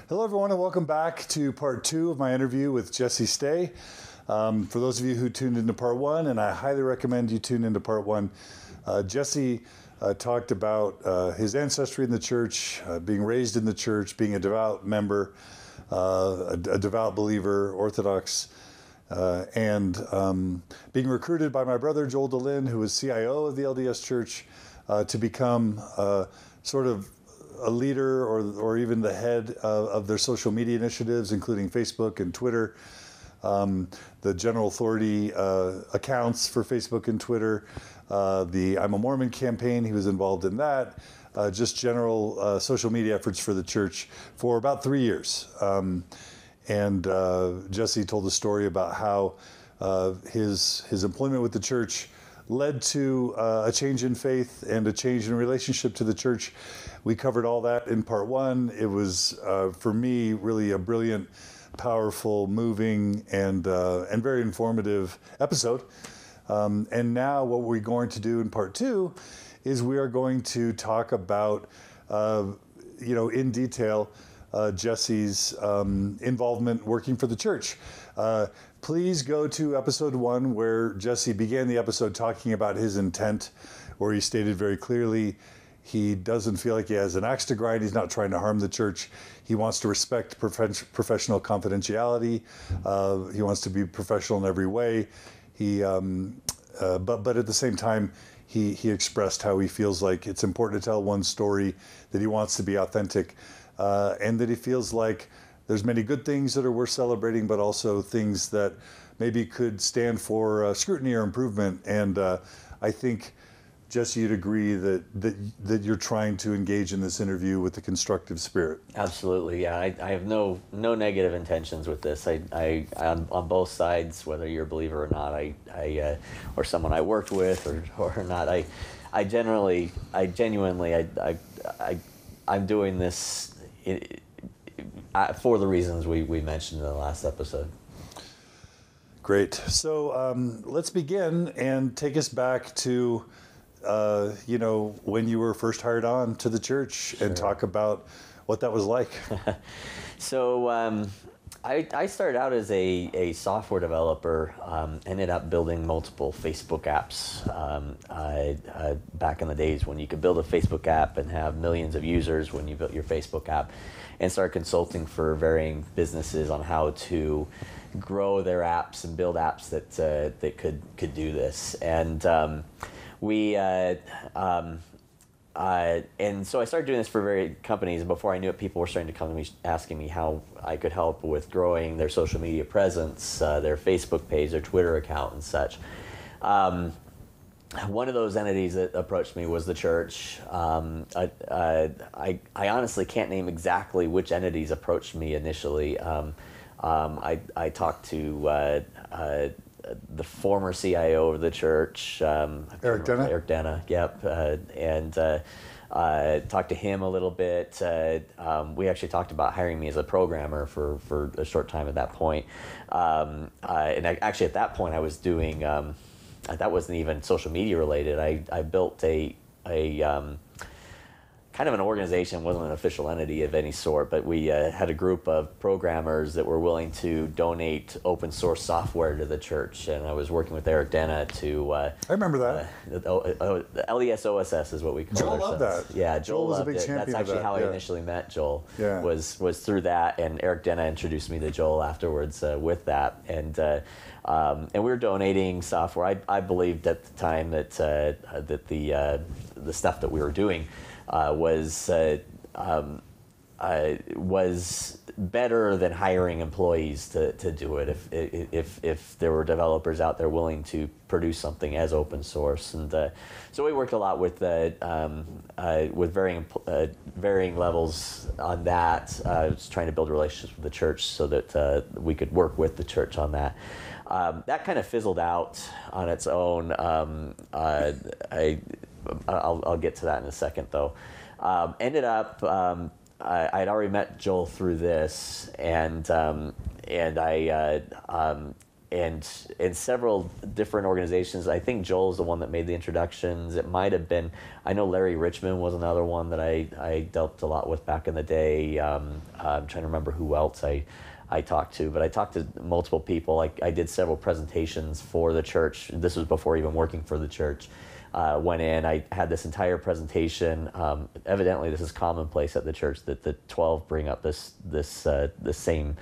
Hello, everyone, and welcome back to part 2 of my interview with Jesse Stay. For those of you who tuned into part 1, and I highly recommend you tune into part 1, Jesse talked about his ancestry in the church, being raised in the church, being a devout member, a devout believer, Orthodox, and being recruited by my brother Joel DeLynn, who was CIO of the LDS Church, to become sort of a leader or even the head of their social media initiatives, including Facebook and Twitter, the general authority accounts for Facebook and Twitter, the I'm a Mormon campaign, he was involved in that, just general social media efforts for the church for about 3 years. And Jesse told a story about how his employment with the church led to a change in faith and a change in relationship to the church. We covered all that in part 1. It was, for me, really a brilliant, powerful, moving, and very informative episode. And now what we're going to do in part 2 is we are going to talk about, in detail, Jesse's involvement working for the church. Please go to episode 1, where Jesse began the episode talking about his intent, where he stated very clearly he doesn't feel like he has an axe to grind. He's not trying to harm the church. He wants to respect professional confidentiality. He wants to be professional in every way. But at the same time, he expressed how he feels like it's important to tell one story, that he wants to be authentic, and that he feels like there's many good things that are worth celebrating, but also things that maybe could stand for scrutiny or improvement. And I think, Jesse, you'd agree that you're trying to engage in this interview with a constructive spirit. Absolutely, yeah. I have no negative intentions with this. I on both sides, whether you're a believer or not, or someone I worked with or not, I'm doing this for the reasons we mentioned in the last episode. Great. So let's begin and take us back to when you were first hired on to the church. Sure. And talk about what that was like. So I started out as a software developer, ended up building multiple Facebook apps back in the days when you could build a Facebook app and have millions of users when you built your Facebook app, and started consulting for varying businesses on how to grow their apps and build apps that could do this. And and so I started doing this for various companies, and before I knew it, people were starting to come to me asking me how I could help with growing their social media presence, their Facebook page, their Twitter account, and such. One of those entities that approached me was the church. I honestly can't name exactly which entities approached me initially. I talked to the former CIO of the church, Eric Denna. Eric Denna, yep, and talked to him a little bit. We actually talked about hiring me as a programmer for a short time at that point. And actually at that point I was doing, that wasn't even social media related. I built a kind of an organization, wasn't an official entity of any sort, but we had a group of programmers that were willing to donate open source software to the church, and I was working with Eric Denna to... I remember that. The LDS OSS is what we call it. Joel loved that. Yeah, Joel was a loved big it. champion That's actually of that. how I Yeah. initially met Joel, Yeah. was through that, and Eric Denna introduced me to Joel afterwards with that, and we were donating software. I believed at the time that the stuff that we were doing was better than hiring employees to do it if there were developers out there willing to produce something as open source. And so we worked a lot with varying levels on that, just trying to build relationships with the church so that we could work with the church on that. That kind of fizzled out on its own. I'll get to that in a second, though. Ended up, I had already met Joel through this, and I and several different organizations. I think Joel is the one that made the introductions. It might have been, I know Larry Richmond was another one that I dealt a lot with back in the day. I'm trying to remember who else I talked to, but I talked to multiple people. I did several presentations for the church. This was before even working for the church. Went in, I had this entire presentation. Evidently, this is commonplace at the church that the 12 bring up the same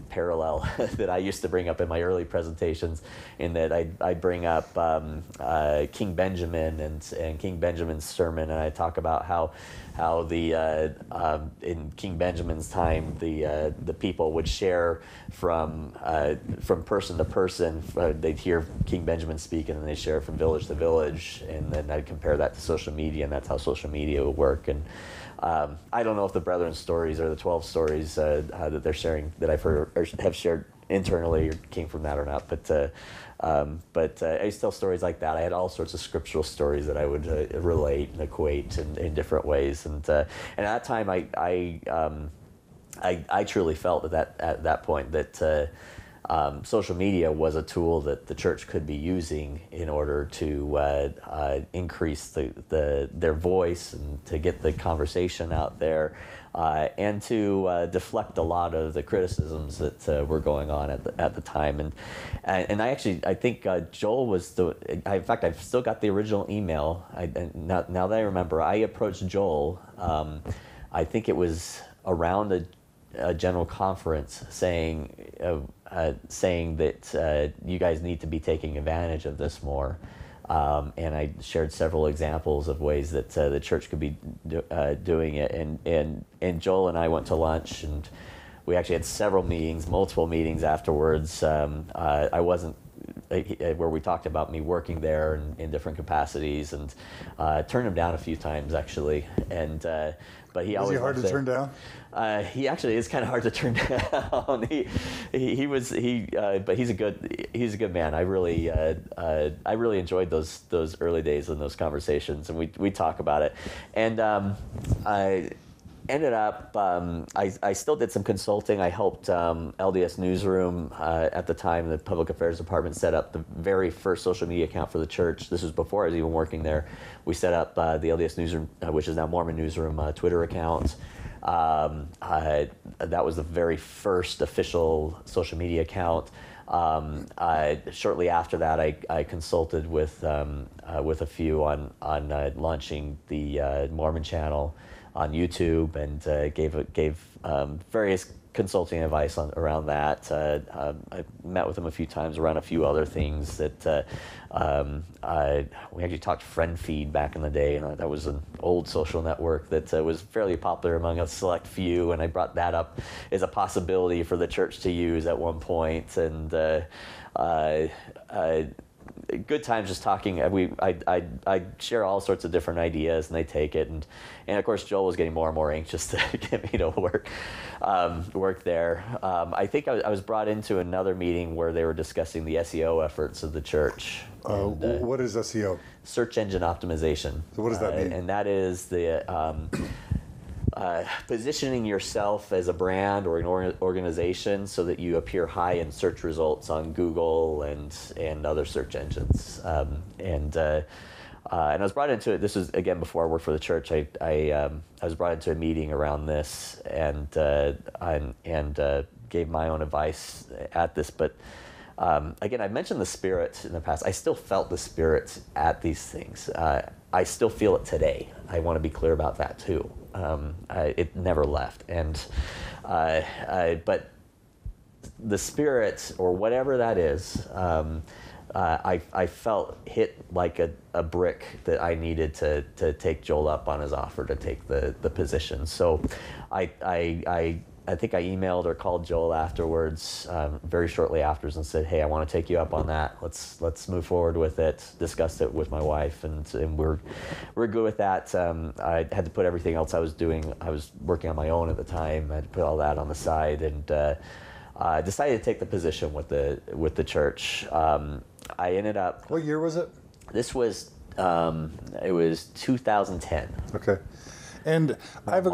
parallel that I used to bring up in my early presentations, in that I bring up King Benjamin and King Benjamin's sermon, and I talk about how the in King Benjamin's time the people would share from person to person. They'd hear King Benjamin speak, and then they'd share from village to village, and then I'd compare that to social media, and that's how social media would work. And I don't know if the Brethren's stories or the 12 stories that they're sharing that I've heard or have shared internally came from that or not, but I used to tell stories like that. I had all sorts of scriptural stories that I would relate and equate in different ways, and at that time I truly felt at that point that social media was a tool that the church could be using in order to increase their voice and to get the conversation out there, and to deflect a lot of the criticisms that were going on at the time. And I think Joel was in fact, I've still got the original email. Now that I remember, I approached Joel. I think it was around a general conference saying that you guys need to be taking advantage of this more, and I shared several examples of ways that the church could be doing it, and Joel and I went to lunch, and we actually had multiple meetings afterwards. I wasn't where we talked about me working there in different capacities, and turned him down a few times actually, and but he always was he hard to turn down? He actually is kind of hard to turn down. But he's a good man. I really enjoyed those early days and those conversations, and we talk about it. And I ended up I still did some consulting. I helped LDS Newsroom at the time. The Public Affairs Department set up the very first social media account for the church. This was before I was even working there. We set up the LDS Newsroom, which is now Mormon Newsroom, Twitter account. That was the very first official social media account. Shortly after that, I consulted with a few on launching the Mormon channel on YouTube, and gave various consulting advice around that. I met with him a few times around a few other things that we actually talked Friend Feed back in the day, and that was an old social network that was fairly popular among a select few, and I brought that up as a possibility for the church to use at one point, and good times just talking. I share all sorts of different ideas, and they take it, and of course Joel was getting more and more anxious to get me to work there. I think I was brought into another meeting where they were discussing the SEO efforts of the church. What is SEO? Search engine optimization. So what does that mean? And that is the positioning yourself as a brand or an organization so that you appear high in search results on Google and other search engines. And I was brought into it. This was again before I worked for the church. I was brought into a meeting around this, and gave my own advice at this. But again, I mentioned the Spirit in the past. I still felt the Spirit at these things. I still feel it today. I want to be clear about that too. It never left, and but the Spirit, or whatever that is, I felt hit like a brick that I needed to take Joel up on his offer to take the position. So I think I emailed or called Joel afterwards, very shortly afterwards, and said, "Hey, I want to take you up on that. Let's move forward with it." Discussed it with my wife, and we're good with that. I had to put everything else I was doing. I was working on my own at the time. I had to put all that on the side, and decided to take the position with the church. I ended up. What year was it? This was it was 2010. Okay, and I have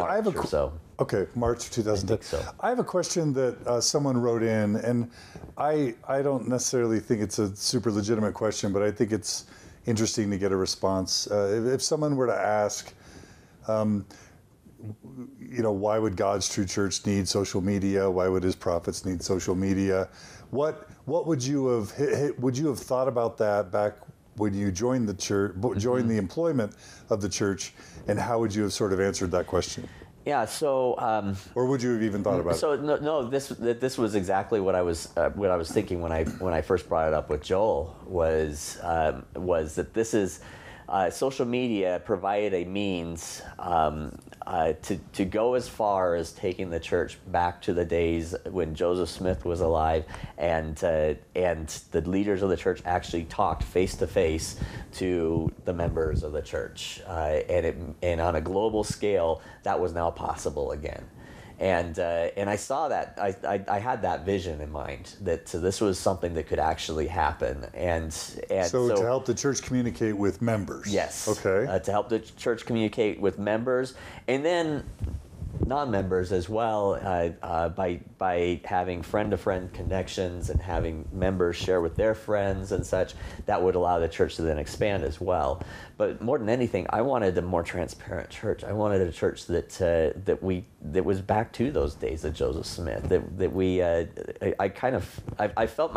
a Okay, March 2010. I think so. I have a question that someone wrote in, and I don't necessarily think it's a super legitimate question, but I think it's interesting to get a response. If someone were to ask, why would God's true church need social media? Why would his prophets need social media? What would you have thought about that back when you joined the church, joined the employment of the church, and how would you have sort of answered that question? Yeah. So. Or would you have even thought about it? So no. This was exactly what I was thinking when I first brought it up with Joel was that this is. Social media provided a means to go as far as taking the church back to the days when Joseph Smith was alive, and the leaders of the church actually talked face to face to the members of the church, and on a global scale, that was now possible again. And I saw that I had that vision in mind that this was something that could actually happen, and so to help the church communicate with members. Yes. Okay. To help the church communicate with members, and then non-members as well, by having friend-to-friend connections and having members share with their friends and such. That would allow the church to then expand as well. But more than anything, I wanted a more transparent church. I wanted a church that was back to those days of Joseph Smith. I felt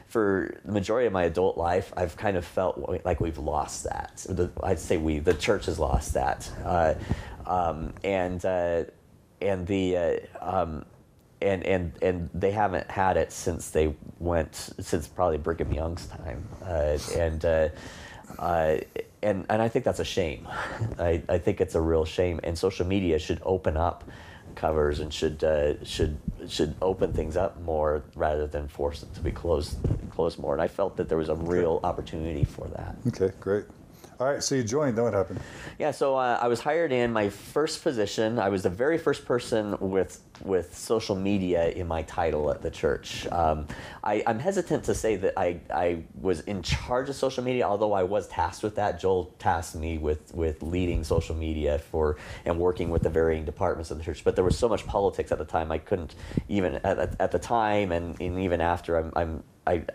for the majority of my adult life, I've kind of felt like we've lost that. I'd say the church has lost that. And they haven't had it since probably Brigham Young's time, and I think that's a shame. I think it's a real shame, and social media should open up covers and should open things up more rather than force it to be closed more. And I felt that there was a real opportunity for that. Okay, great. All right, so you joined, then what happened? Yeah, so I was hired in my first position. I was the very first person with social media in my title at the church. I'm hesitant to say that I was in charge of social media, although I was tasked with that. Joel tasked me with leading social media and working with the varying departments of the church. But there was so much politics at the time, I couldn't even, at the time and even after, I'm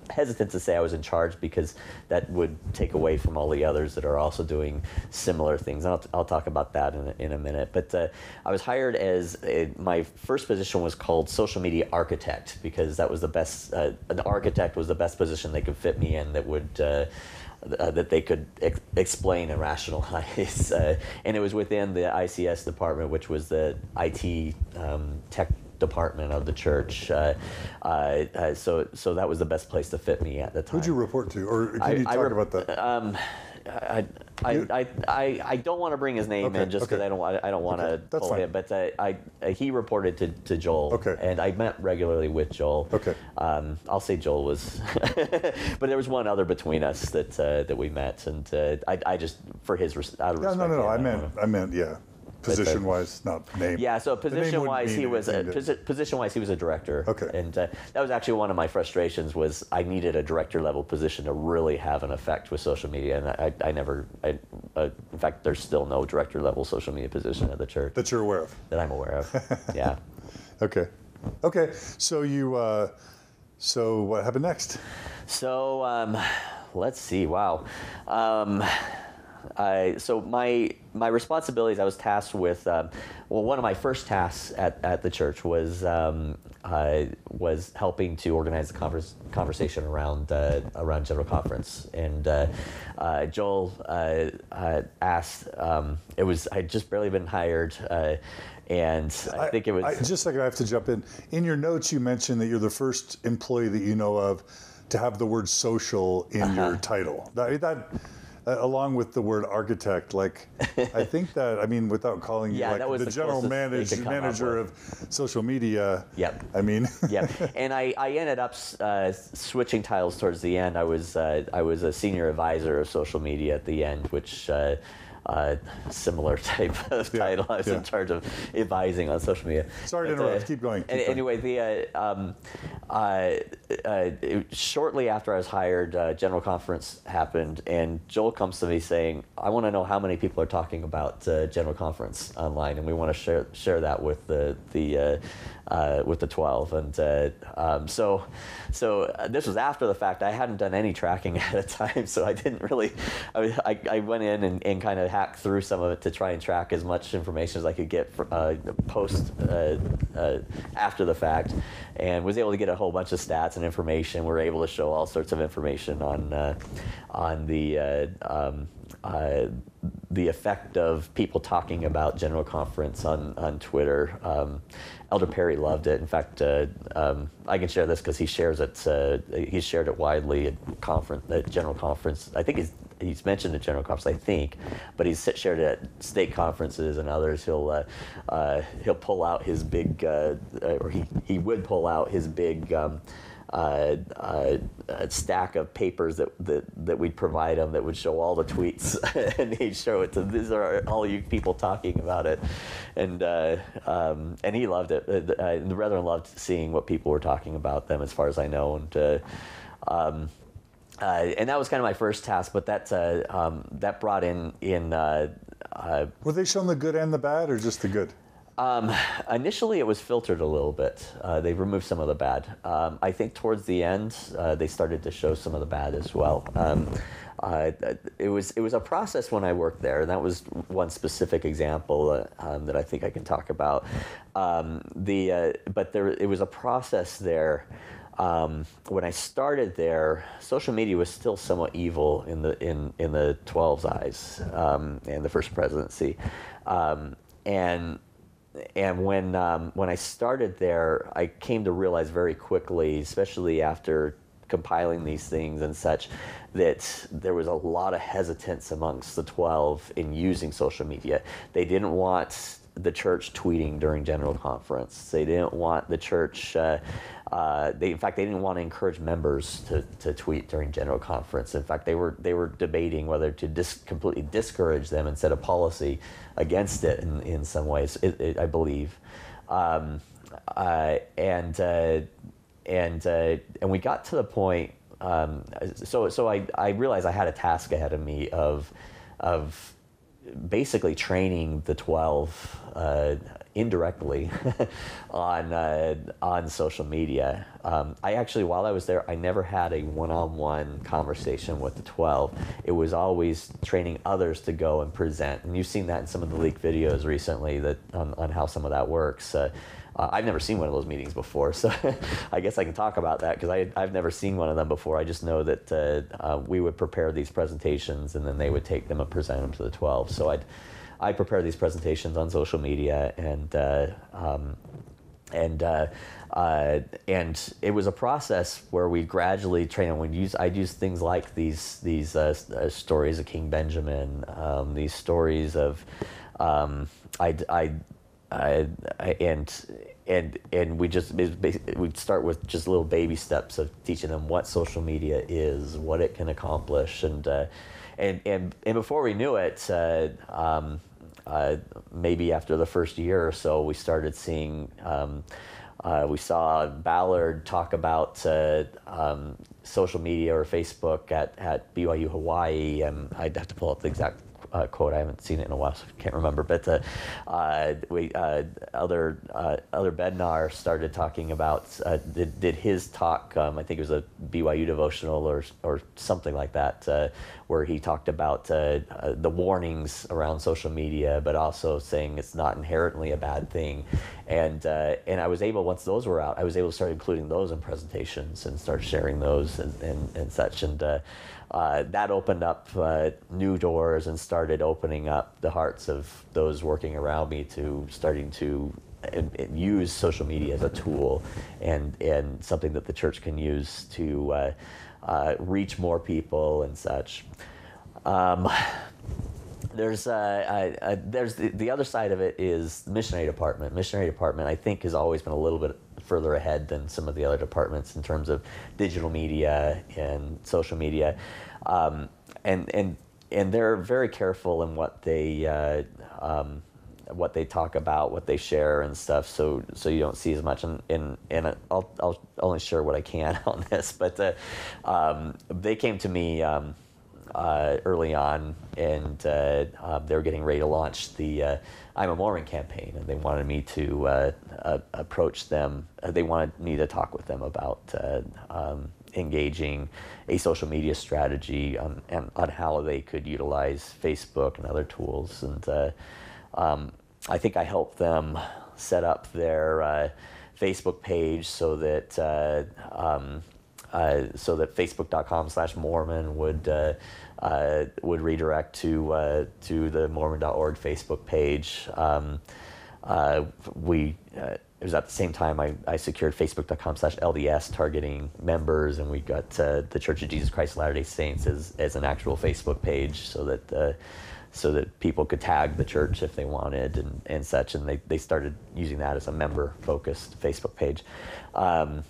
hesitant to say I was in charge because that would take away from all the others that are also doing similar things. I'll talk about that in a minute. But I was hired as my first position was called social media architect because that was the best. An architect was the best position they could fit me in that would. That they could explain and rationalize, and it was within the ICS department, which was the IT tech department of the church. So that was the best place to fit me at the time. Who'd you report to, or can you talk about that? I don't want to bring his name in just because I don't want to pull him. But he reported to Joel, and I met regularly with Joel. Okay. I'll say Joel was, but there was one other between us that we met, and I just for his out of respect. No. I meant yeah. Position-wise, not name. Yeah, so position-wise, he was a director. Okay. And that was actually one of my frustrations was I needed a director-level position to really have an effect with social media, and I never. In fact, there's still no director-level social media position at the church that you're aware of. That I'm aware of. Yeah. Okay. So you. So what happened next? So let's see. Wow. So my responsibilities, I was tasked with, one of my first tasks at the church was helping to organize the conversation around General Conference. And Joel asked, I'd just barely been hired, and I think it was... just a second, I have to jump in. In your notes, you mentioned that you're the first employee that you know of to have the word social in your title. That along with the word architect, I think that, without calling you the general manager of social media. Yep. Yep. And I ended up switching titles towards the end. I was a senior advisor of social media at the end, which similar type of title. I was in charge of advising on social media. Sorry to interrupt. Keep going. Anyway, shortly after I was hired, General Conference happened, and Joel comes to me saying, "I want to know how many people are talking about General Conference online, and we want to share that with the 12." And so this was after the fact. I hadn't done any tracking at the time, so I didn't really. I went in and kind of hacked through some of it to try and track as much information as I could get post after the fact, and was able to get a whole bunch of stats and information. We were able to show all sorts of information on the effect of people talking about General Conference on Twitter. Elder Perry loved it. In fact, I can share this because he shares it. He shared it widely at General Conference. I think he's mentioned at General Conference, I think, but he's shared it at state conferences and others. He'll pull out his big, or he would pull out his big a stack of papers that we'd provide him that would show all the tweets, and he'd show it to, these are all you people talking about it, and he loved it. The brethren loved seeing what people were talking about them, as far as I know, and that was kind of my first task, but that brought in. Were they showing the good and the bad, or just the good? Initially, it was filtered a little bit. They removed some of the bad. I think towards the end, they started to show some of the bad as well. It was a process when I worked there, and that was one specific example that I think I can talk about. It was a process there. When I started there, social media was still somewhat evil in the 12's eyes, and the first presidency, and when I started there, I came to realize very quickly, especially after compiling these things and such, that there was a lot of hesitance amongst the 12 in using social media. They didn't want the church tweeting during General Conference. They didn't want the church. In fact, they didn't want to encourage members to tweet during General Conference. In fact, they were debating whether to completely discourage them and set a policy against it in some ways. I believe, and we got to the point. So I realized I had a task ahead of me of basically training the 12 indirectly on social media. I actually, while I was there, I never had a one-on-one conversation with the 12. It was always training others to go and present, and you've seen that in some of the leaked videos recently that on how some of that works. I've never seen one of those meetings before, so I guess I can talk about that because I've never seen one of them before. I just know that we would prepare these presentations, and then they would take them and present them to the 12. So I prepare these presentations on social media, and it was a process where we gradually train. And I'd use things like these stories of King Benjamin, these stories of and we'd start with just little baby steps of teaching them what social media is, what it can accomplish, and before we knew it, maybe after the first year or so, we started seeing. We saw Ballard talk about social media or Facebook at BYU Hawaii, and I'd have to pull up the exact quote. I haven't seen it in a while, so I can't remember. But Elder Bednar started talking about did his talk. I think it was a BYU devotional or something like that, where he talked about the warnings around social media, but also saying it's not inherently a bad thing. And I was able, once those were out, I was able to start including those in presentations and start sharing those and such. And that opened up new doors and started opening up the hearts of those working around me to starting to use social media as a tool and something that the church can use to reach more people and such. There's the other side of it is the missionary department. Missionary department, I think, has always been a little bit further ahead than some of the other departments in terms of digital media and social media, and they're very careful in what they talk about, what they share and stuff. So you don't see as much. And I'll only share what I can on this. But they came to me early on, and they were getting ready to launch the I'm a Mormon campaign, and they wanted me to approach them. They wanted me to talk with them about engaging a social media strategy on how they could utilize Facebook and other tools. And I think I helped them set up their Facebook page so that facebook.com/Mormon would redirect to the Mormon.org Facebook page. It was at the same time I secured facebook.com/LDS targeting members, and we got the Church of Jesus Christ of Latter-day Saints as an actual Facebook page, so that people could tag the church if they wanted and such, and they started using that as a member-focused Facebook page. But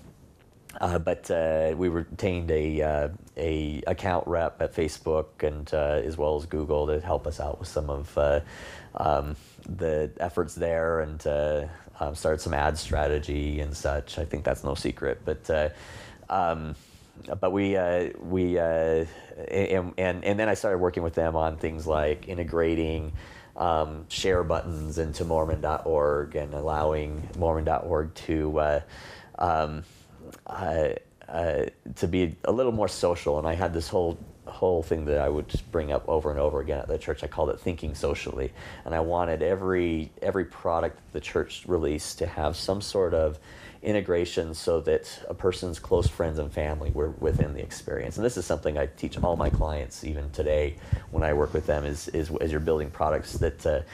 we retained a account rep at Facebook and as well as Google to help us out with some of the efforts there, and started some ad strategy and such. I think that's no secret, but we and then I started working with them on things like integrating share buttons into Mormon.org and allowing Mormon.org to be a little more social. And I had this whole thing that I would just bring up over and over again at the church. I called it thinking socially, and I wanted every product the church released to have some sort of integration so that a person's close friends and family were within the experience. And this is something I teach all my clients even today when I work with them is as you're building products that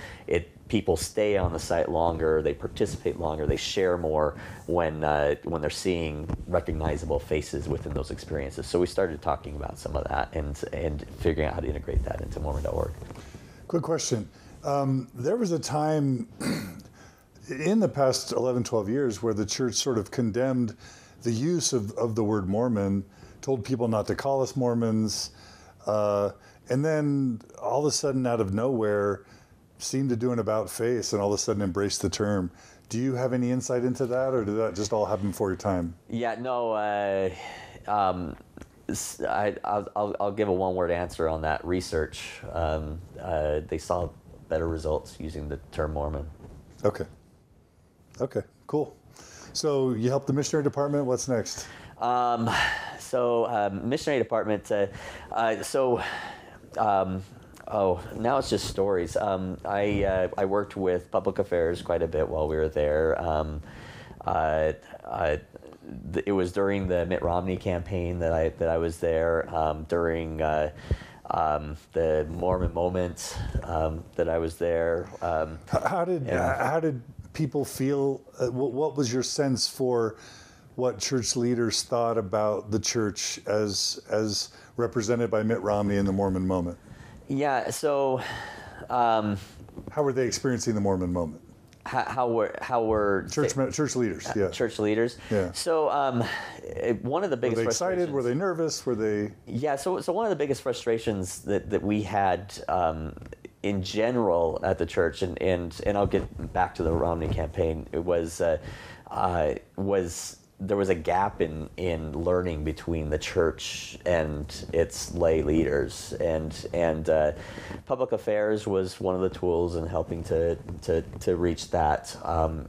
people stay on the site longer, they participate longer, they share more when they're seeing recognizable faces within those experiences. So we started talking about some of that and figuring out how to integrate that into Mormon.org. Quick question. There was a time in the past 11, 12 years where the church sort of condemned the use of the word Mormon, told people not to call us Mormons, and then all of a sudden out of nowhere seemed to do an about face and all of a sudden embrace the term. Do you have any insight into that, or did that just all happen before your time? Yeah, no, I'll give a one-word answer on that research. They saw better results using the term Mormon. Okay, cool. So you helped the missionary department. What's next? Missionary department. Now it's just stories. I worked with public affairs quite a bit while we were there. It was during the Mitt Romney campaign that I was there. During the Mormon moment that I was there. How did people feel? What was your sense for what church leaders thought about the church as represented by Mitt Romney in the Mormon moment? Yeah, so how were they experiencing the Mormon moment? How were church leaders? Yeah, church leaders. Yeah. So one of the biggest were they excited? Were they nervous? Were they? Yeah. So one of the biggest frustrations that we had in general at the church, and I'll get back to the Romney campaign. It was there was a gap in learning between the church and its lay leaders, and public affairs was one of the tools in helping to reach that.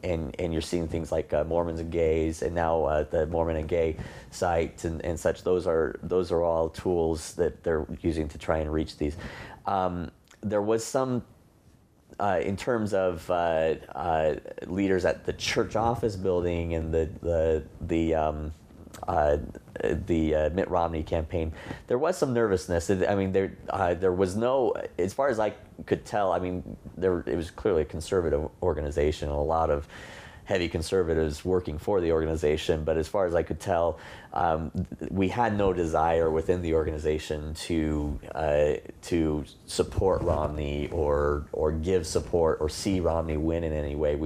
And you're seeing things like Mormons and Gays, and now the Mormon and Gay site and such. Those are all tools that they're using to try and reach these. There was some. In terms of leaders at the church office building and the Mitt Romney campaign, there was some nervousness. I mean, there was no, as far as I could tell. I mean, it was clearly a conservative organization. A lot of heavy conservatives working for the organization. But as far as I could tell, we had no desire within the organization to support Romney or give support or see Romney win in any way.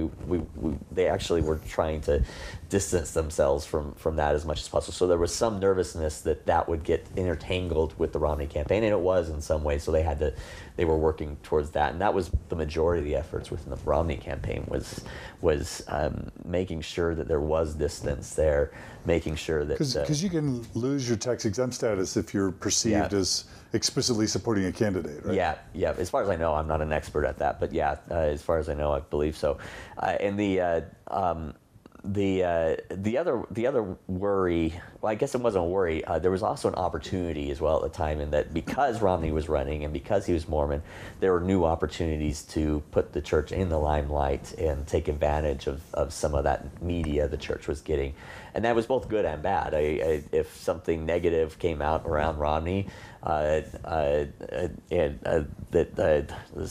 They actually were trying to distance themselves from that as much as possible. So there was some nervousness that would get intertangled with the Romney campaign, and it was in some ways. So they were working towards that, and that was the majority of the efforts within the Romney campaign was making sure that there was distance there, making sure that because you can lose your tax exempt status if you're perceived as explicitly supporting a candidate, right? Yeah. As far as I know, I'm not an expert at that, but as far as I know, I believe so. And the other worry, well, I guess it wasn't a worry, there was also an opportunity as well at the time, in that because Romney was running and because he was Mormon, there were new opportunities to put the church in the limelight and take advantage of some of that media the church was getting. And that was both good and bad. If something negative came out around Romney, let's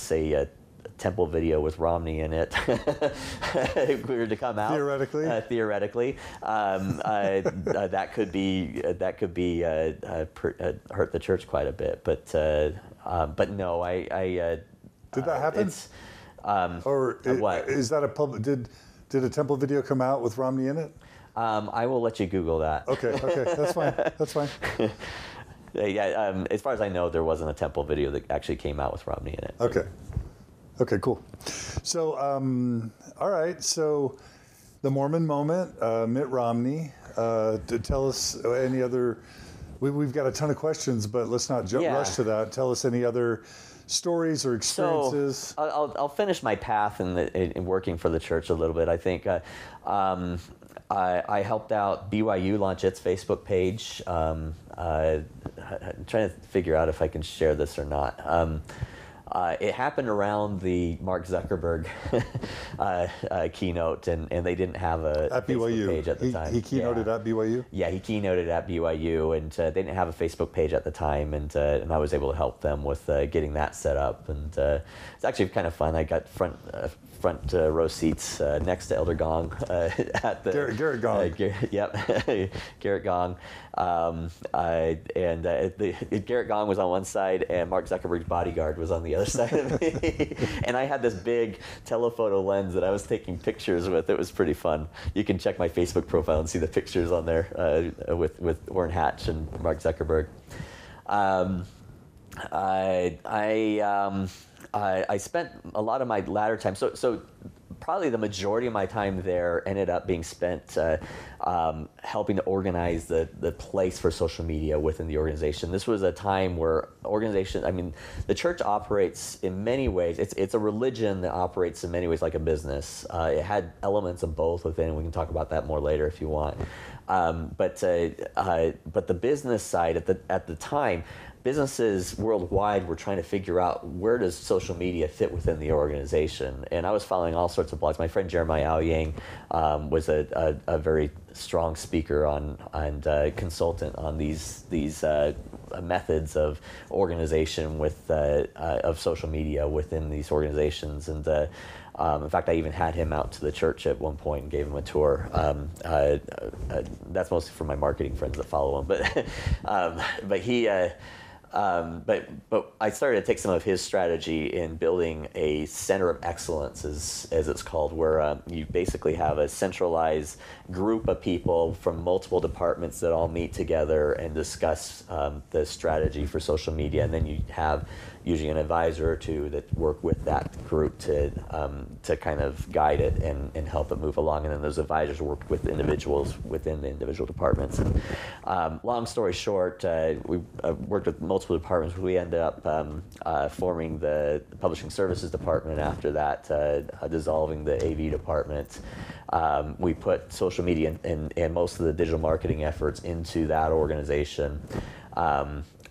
say temple video with Romney in it, if we were to come out theoretically, that could be hurt the church quite a bit. But no, I did that happen? What is that a public? Did a temple video come out with Romney in it? I will let you Google that. Okay, that's fine. As far as I know, there wasn't a temple video that actually came out with Romney in it. Okay, cool. So, all right. So, the Mormon moment, Mitt Romney. To tell us any other. We've got a ton of questions, but let's not rush to that. Tell us any other stories or experiences. So, I'll finish my path in working for the church a little bit. I think I helped out BYU launch its Facebook page. I'm trying to figure out if I can share this or not. It happened around the Mark Zuckerberg keynote, and they didn't have a Facebook page at the time. He keynoted at BYU? Yeah, he keynoted at BYU, and they didn't have a Facebook page at the time, and I was able to help them with getting that set up. And it's actually kind of fun. I got front row seats next to Elder Gong at the Garrett Gong. Garrett Gong. Garrett Gong was on one side, and Mark Zuckerberg's bodyguard was on the other side of me. And I had this big telephoto lens that I was taking pictures with. It was pretty fun. You can check my Facebook profile and see the pictures on there with Orrin Hatch and Mark Zuckerberg. I spent a lot of my latter time. So probably the majority of my time there ended up being spent helping to organize the place for social media within the organization. This was a time where the church operates in many ways. It's a religion that operates in many ways like a business. It had elements of both within. We can talk about that more later if you want. But the business side at the time, businesses worldwide were trying to figure out where does social media fit within the organization. And I was following all sorts of blogs. My friend Jeremiah Aoyang was a very strong speaker and consultant on these methods of organization of social media within these organizations. And in fact, I even had him out to the church at one point and gave him a tour. That's mostly for my marketing friends that follow him. But he... But I started to take some of his strategy in building a center of excellence, as it's called, where you basically have a centralized group of people from multiple departments that all meet together and discuss the strategy for social media, and then you have usually an advisor or two that work with that group to kind of guide it and help it move along, and then those advisors work with individuals within the individual departments. And, long story short, we worked with multiple departments. We ended up forming the publishing services department after that, dissolving the AV department. We put social media and most of the digital marketing efforts into that organization.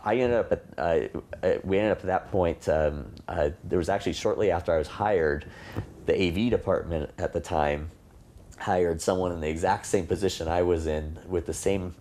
We ended up at that point, there was actually shortly after I was hired, the AV department at the time hired someone in the exact same position I was in with the same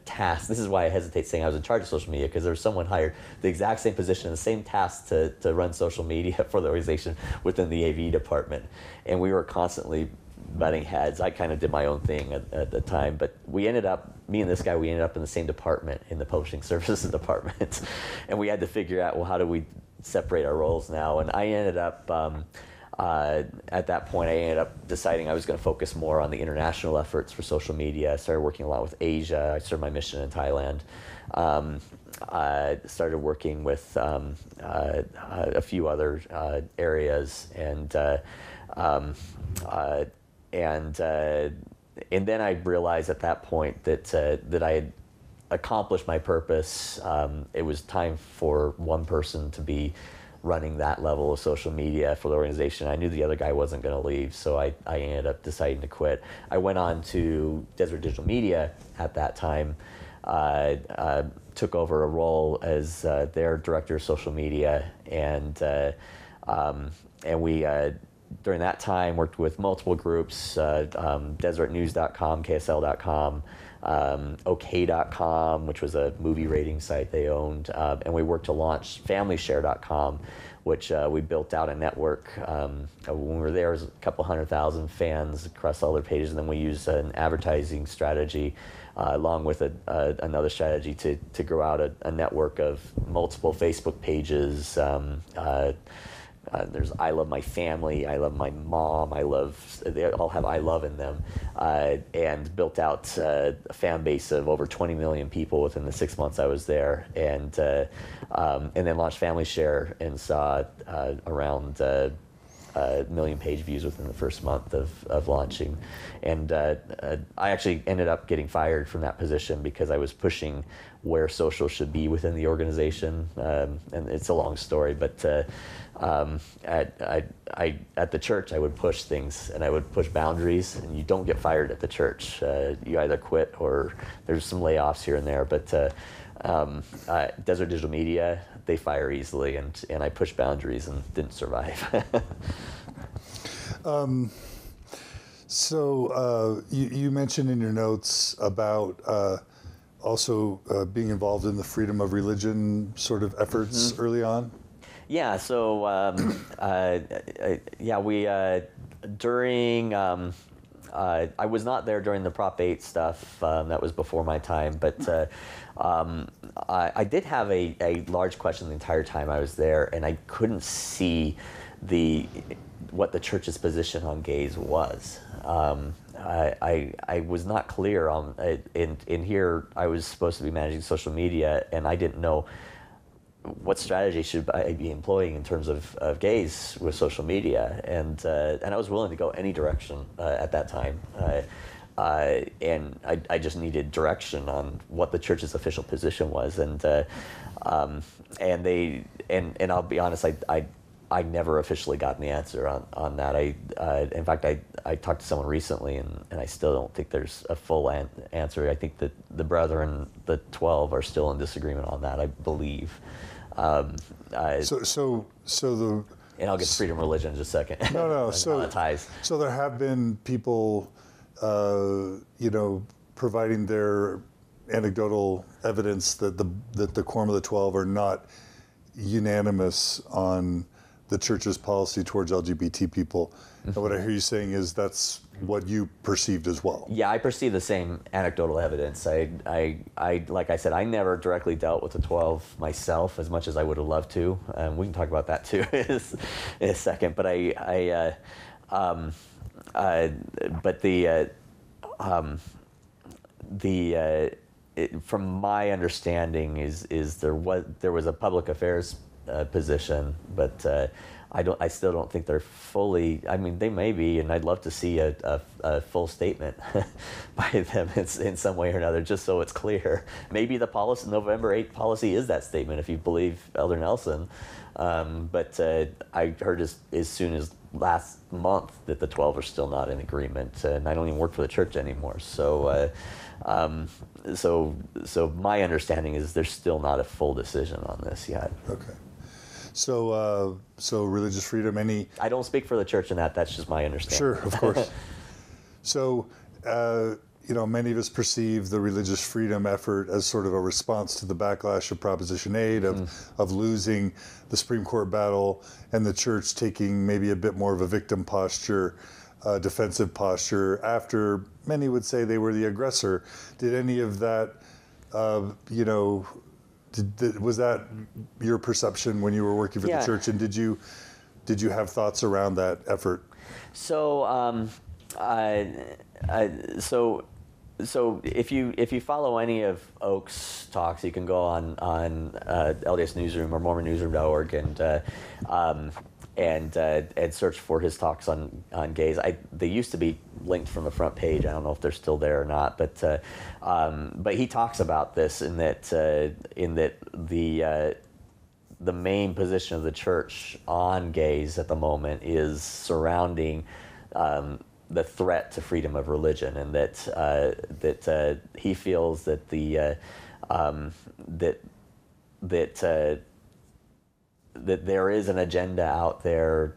task. This is why I hesitate saying I was in charge of social media, because there was someone hired the exact same position and the same task to run social media for the organization within the AV department. And we were constantly butting heads. I kind of did my own thing at the time, but me and this guy, we ended up in the same department, in the posting services department, and we had to figure out, well, how do we separate our roles now? And I ended up at that point, I ended up deciding I was going to focus more on the international efforts for social media. I started working a lot with Asia. I started my mission in Thailand. I started working with a few other areas, and then I realized at that point that I had accomplished my purpose. It was time for one person to be running that level of social media for the organization. I knew the other guy wasn't going to leave, so I ended up deciding to quit. I went on to Desert Digital Media at that time, took over a role as their director of social media, and we during that time worked with multiple groups, desertnews.com, ksl.com, OK.com, which was a movie rating site they owned, and we worked to launch FamilyShare.com, which we built out a network. When we were there, it was a couple 100,000 fans across all their pages, and then we used an advertising strategy along with another strategy to grow out a network of multiple Facebook pages. There's I love my family, I love my mom, they all have I love in them, and built out a fan base of over 20 million people within the 6 months I was there, and then launched Family Share and saw around a million page views within the first month of launching. And I actually ended up getting fired from that position because I was pushing where social should be within the organization, and it's a long story, but at the church I would push things, and I would push boundaries, and you don't get fired at the church. You either quit or there's some layoffs here and there, but Desert Digital Media, they fire easily, and I pushed boundaries and didn't survive. So you mentioned in your notes about also being involved in the freedom of religion sort of efforts early on. Yeah. So we during. I was not there during the Prop 8 stuff. That was before my time. But I did have a large question the entire time I was there, and I couldn't see what the church's position on gays was. I was not clear on in here. I was supposed to be managing social media, and I didn't know what strategy should I be employing in terms of gays with social media, and I was willing to go any direction at that time, and I just needed direction on what the church's official position was, and I'll be honest, I never officially got the answer on that. In fact, I talked to someone recently, and I still don't think there's a full answer. I think that the brethren, the 12, are still in disagreement on that, I believe. And I'll get to freedom of religion in just a second. No. So there have been people, providing their anecdotal evidence that the Quorum of the 12 are not unanimous on the church's policy towards LGBT people. And what I hear you saying is that's what you perceived as well. Yeah, I perceive the same anecdotal evidence. I like I said, I never directly dealt with the 12 myself as much as I would have loved to. We can talk about that too in a second. But from my understanding is there was a public affairs position, but I still don't think they're fully. I mean, they may be, and I'd love to see a full statement by them in some way or another, just so it's clear. Maybe the November 8th policy is that statement, if you believe Elder Nelson. But I heard as soon as last month that the 12 are still not in agreement, and I don't even work for the church anymore. So my understanding is there's still not a full decision on this yet. Okay. So religious freedom, I don't speak for the church in that. That's just my understanding. Sure, of course. So, many of us perceive the religious freedom effort as sort of a response to the backlash of Proposition 8, of losing the Supreme Court battle, and the church taking maybe a bit more of a victim posture defensive posture after many would say they were the aggressor. Did any of that, was that your perception when you were working for the church? And did you have thoughts around that effort? So, so if you follow any of Oak's talks, you can go on LDS Newsroom or MormonNewsroom.org and search for his talks on gays. They used to be linked from the front page. I don't know if they're still there or not, but he talks about this in that the main position of the church on gays at the moment is surrounding the threat to freedom of religion, and that he feels that that there is an agenda out there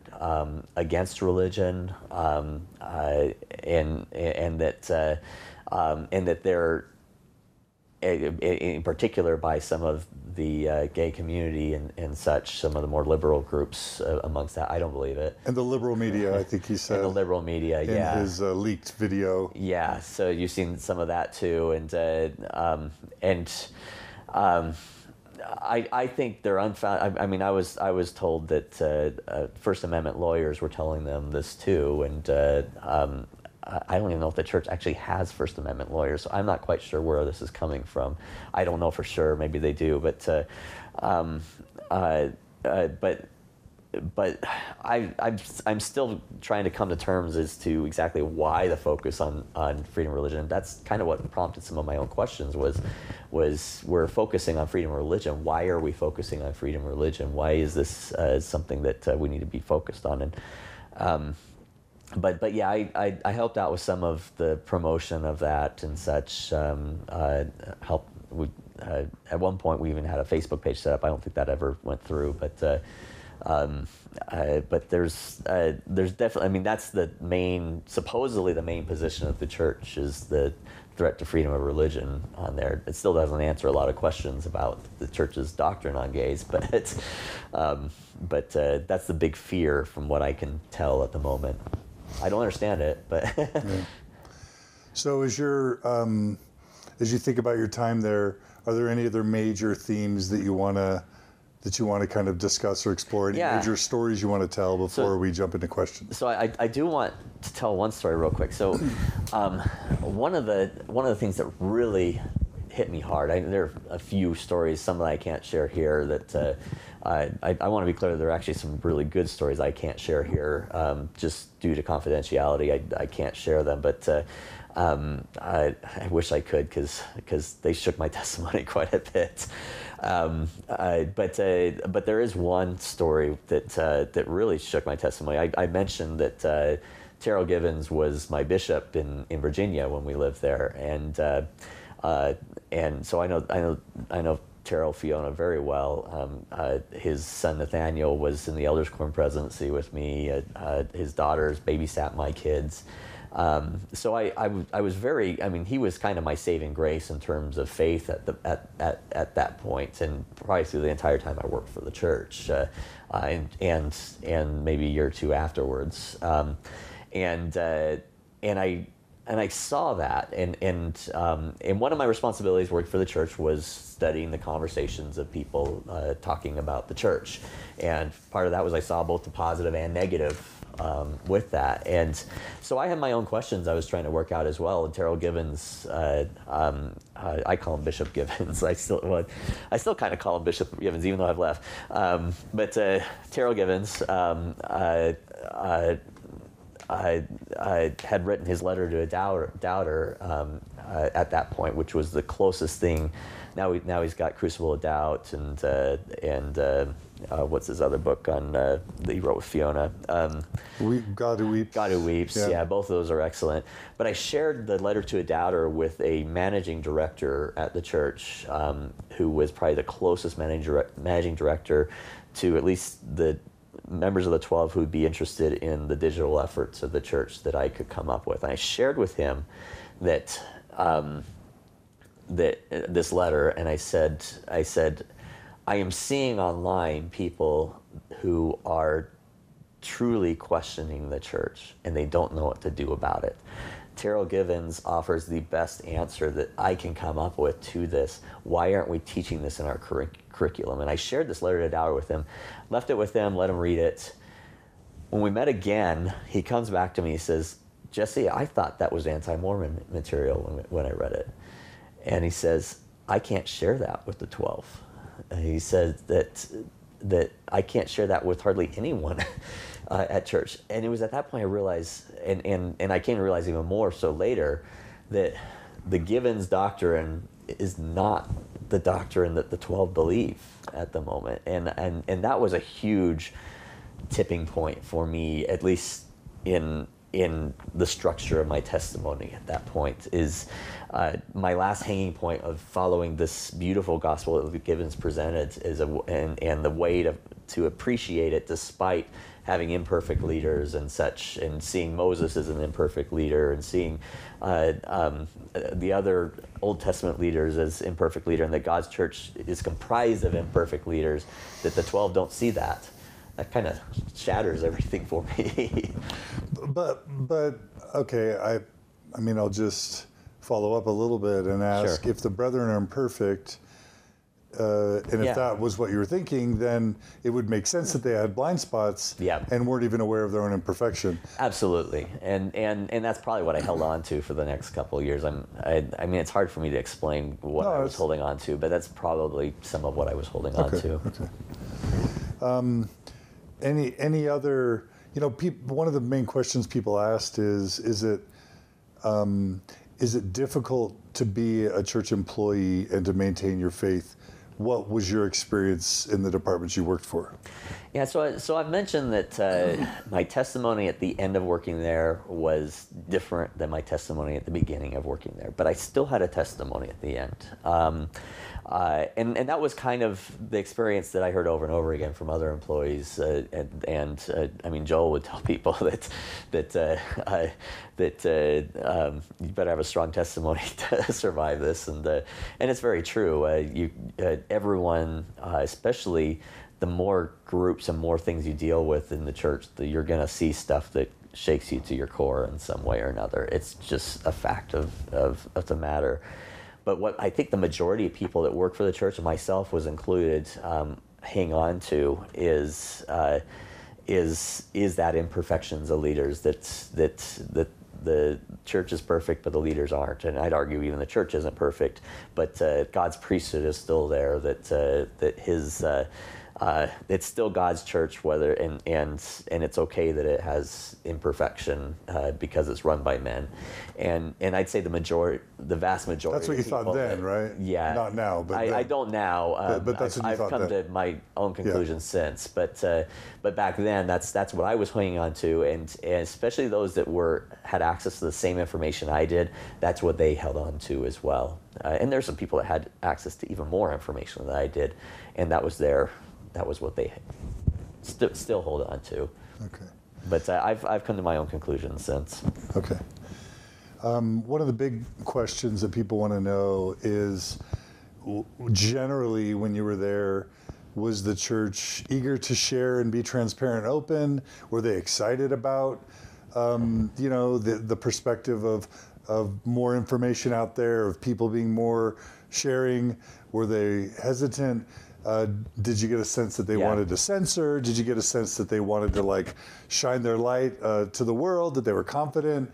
against religion, and that there, in particular, by some of the gay community and such, some of the more liberal groups amongst that. I don't believe it. And the liberal media, I think he said. And the liberal media, in his leaked video. Yeah, so you've seen some of that too, I think they're unfounded. I mean, I was told that First Amendment lawyers were telling them this too, and I don't even know if the church actually has First Amendment lawyers, so I'm not quite sure where this is coming from. I don't know for sure. Maybe they do, but I'm still trying to come to terms as to exactly why the focus on freedom of religion. That's kind of what prompted some of my own questions. Was we're focusing on freedom of religion? Why are we focusing on freedom of religion? Why is this something that we need to be focused on? And But yeah, I helped out with some of the promotion of that and such. Helped. At one point, we even had a Facebook page set up. I don't think that ever went through, but there's definitely. I mean, that's supposedly the main position of the church is the threat to freedom of religion on there. It still doesn't answer a lot of questions about the church's doctrine on gays, but that's the big fear from what I can tell at the moment. I don't understand it, but. Yeah. So as you think about your time there, are there any other major themes that you want to kind of discuss or explore? Any major stories you want to tell before we jump into questions? So I do want to tell one story real quick. So one of the things that really hit me hard. There are a few stories, some that I can't share here. That I want to be clear that there are actually some really good stories I can't share here, just due to confidentiality. I can't share them, but I wish I could because they shook my testimony quite a bit. But there is one story that really shook my testimony. I mentioned that Terrell Givens was my bishop in Virginia when we lived there, and so I know Terrell Fiona very well. His son Nathaniel was in the Elders Quorum presidency with me. His daughters babysat my kids. So I was very. I mean, he was kind of my saving grace in terms of faith at that point, and probably through the entire time I worked for the church, and maybe a year or two afterwards. And I saw that, and one of my responsibilities working for the church was studying the conversations of people talking about the church, and part of that was I saw both the positive and negative with that, and so I had my own questions I was trying to work out as well. And Terrell Givens, I call him Bishop Givens. I still kind of call him Bishop Givens, even though I've left. But Terrell Givens. I had written his letter to a doubter at that point, which was the closest thing. Now he's got Crucible of Doubt and what's his other book on that he wrote with Fiona? God Who Weeps. God Who Weeps. Yeah, both of those are excellent. But I shared the letter to a doubter with a managing director at the church, who was probably the closest managing director to at least the members of the 12 who would be interested in the digital efforts of the church that I could come up with. And I shared with him that this letter, and I said, I am seeing online people who are truly questioning the church, and they don't know what to do about it. Terrell Givens offers the best answer that I can come up with to this. Why aren't we teaching this in our curriculum? And I shared this letter to Dower with him, left it with him, let him read it. When we met again, he comes back to me, he says, Jesse, I thought that was anti-Mormon material when I read it. And he says, I can't share that with the 12. He said that I can't share that with hardly anyone at church. And it was at that point I realized, and I came to realize even more so later, that the Givens doctrine is not the doctrine that the 12 believe at the moment. And that was a huge tipping point for me, at least in the structure of my testimony at that point, is my last hanging point of following this beautiful gospel that Givens presented and the way to appreciate it despite having imperfect leaders and such, and seeing Moses as an imperfect leader, and seeing the other Old Testament leaders as imperfect leader, and that God's church is comprised of imperfect leaders, that the 12 don't see that. That kind of shatters everything for me. But okay, I mean, I'll just follow up a little bit and ask, if the brethren are imperfect, and if that was what you were thinking, then it would make sense that they had blind spots and weren't even aware of their own imperfection. Absolutely, and that's probably what I held on to for the next couple of years. I mean, it's hard for me to explain what I was holding on to, but that's probably some of what I was holding on to. Okay. Any other, one of the main questions people asked is it difficult to be a church employee and to maintain your faith? What was your experience in the departments you worked for? Yeah, so I've mentioned that my testimony at the end of working there was different than my testimony at the beginning of working there, but I still had a testimony at the end. And that was kind of the experience that I heard over and over again from other employees. I mean, Joel would tell people that you better have a strong testimony to survive this, and it's very true. Everyone, especially the more groups and more things you deal with in the church, you're going to see stuff that shakes you to your core in some way or another. It's just a fact of the matter. But what I think the majority of people that work for the church, and myself was included, hang on to is that imperfections of leaders. That the church is perfect, but the leaders aren't. And I'd argue even the church isn't perfect, but God's priesthood is still there. That His it's still God's church, and it's okay that it has imperfection because it's run by men, and I'd say the vast majority. That's what you thought then, right? Yeah, not now, but I don't now. But that's what you thought then. I've come to my own conclusions since, but back then that's what I was hanging on to, and especially those that had access to the same information I did. That's what they held on to as well. And there's some people that had access to even more information than I did, and that was what they still hold on to. Okay. But I've come to my own conclusions since. Okay. One of the big questions that people want to know is, generally, when you were there, was the church eager to share and be transparent and open? Were they excited about, the perspective of more information out there, of people being more sharing? Were they hesitant? Did you get a sense that they wanted to censor? Did you get a sense that they wanted to shine their light to the world, that they were confident?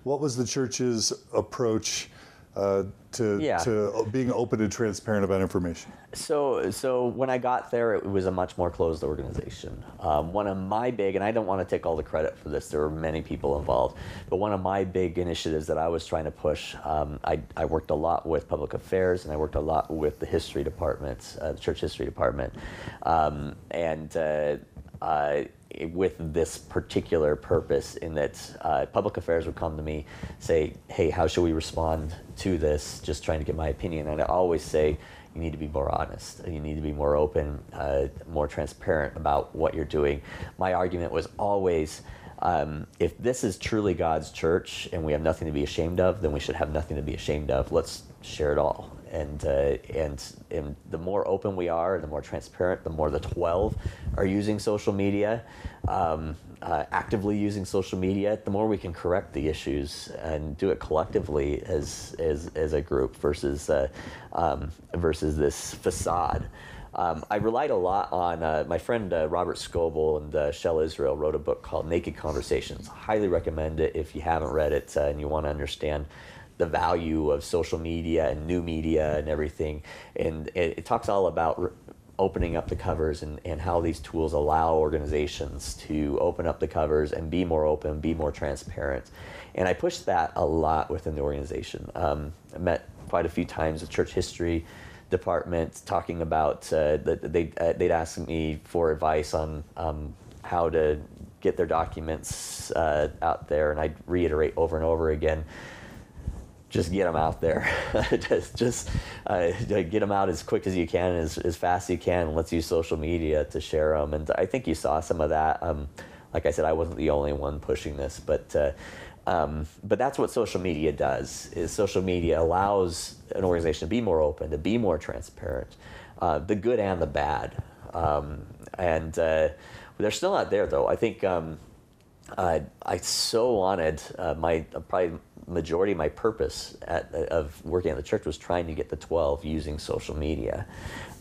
What was the church's approach to being open and transparent about information? So when I got there, it was a much more closed organization. One of my big, and I don't want to take all the credit for this, there were many people involved, but one of my big initiatives that I was trying to push, I worked a lot with public affairs, and I worked a lot with the history department, the church history department, with this particular purpose, in that public affairs would come to me, say, hey, how should we respond to this? Just trying to get my opinion. And I always say, you need to be more honest. You need to be more open, more transparent about what you're doing. My argument was always, if this is truly God's church and we have nothing to be ashamed of, then we should have nothing to be ashamed of. Let's share it all. and the more open we are, the more transparent, the more the 12 are using social media, actively using social media, the more we can correct the issues and do it collectively as a group versus this facade. I relied a lot on my friend Robert Scoble and Shell Israel wrote a book called Naked Conversations. Highly recommend it if you haven't read it and you want to understand the value of social media and new media and everything. And it talks all about opening up the covers and how these tools allow organizations to open up the covers and be more open, be more transparent. And I pushed that a lot within the organization. I met quite a few times with church history department talking about they'd ask me for advice on how to get their documents out there, and I'd reiterate over and over again, just get them out there. just get them out as quick as you can, as fast as you can, and let's use social media to share them. And I think you saw some of that. Like I said, I wasn't the only one pushing this, but that's what social media does. Is social media allows an organization to be more open, to be more transparent, the good and the bad. And they're still not there, though. I think I so wanted my probably majority of my purpose of working at the church was trying to get the 12 using social media.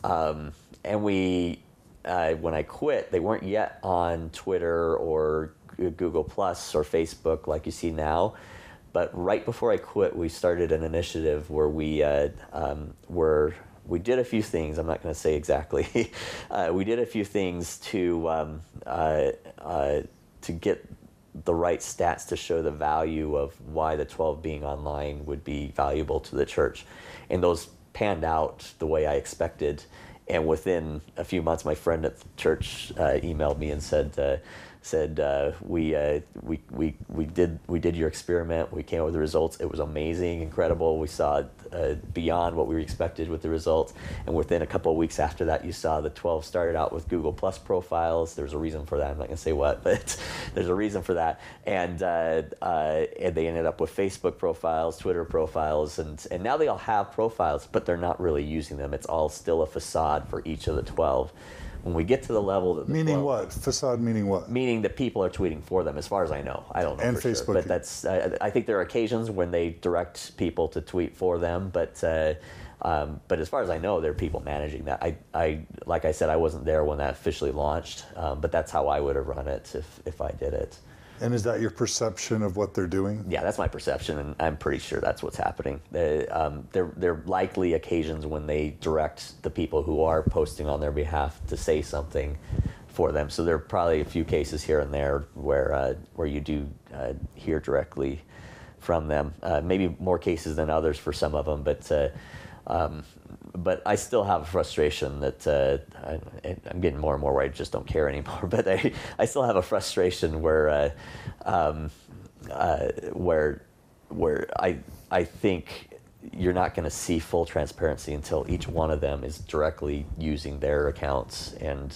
And when I quit, they weren't yet on Twitter or Google Plus or Facebook like you see now. But right before I quit, we started an initiative where we did a few things. I'm not going to say exactly. We did a few things to get the right stats to show the value of why the 12 being online would be valuable to the church. And those panned out the way I expected. And within a few months, my friend at the church emailed me and said we did your experiment. We came up with the results. It was amazing, incredible. We saw beyond what we expected with the results. And within a couple of weeks after that, you saw the 12 started out with Google Plus profiles. There's a reason for that. I'm not going to say what, but there's a reason for that. And they ended up with Facebook profiles, Twitter profiles, and now they all have profiles, but they're not really using them. It's all still a facade for each of the 12. When we get to the level that meaning what? Facade meaning what? Meaning that people are tweeting for them, as far as I know. I don't know and for Facebook. Sure, but that's. I think there are occasions when they direct people to tweet for them, but as far as I know, there are people managing that. I like I said, I wasn't there when that officially launched, but that's how I would have run it if I did it. And is that your perception of what they're doing? Yeah, that's my perception, and I'm pretty sure that's what's happening. There are likely occasions when they direct the people who are posting on their behalf to say something for them. So there are probably a few cases here and there where you do hear directly from them. Maybe more cases than others for some of them, but I still have a frustration that I'm getting more and more where I just don't care anymore. But I still have a frustration where I think you're not going to see full transparency until each one of them is directly using their accounts and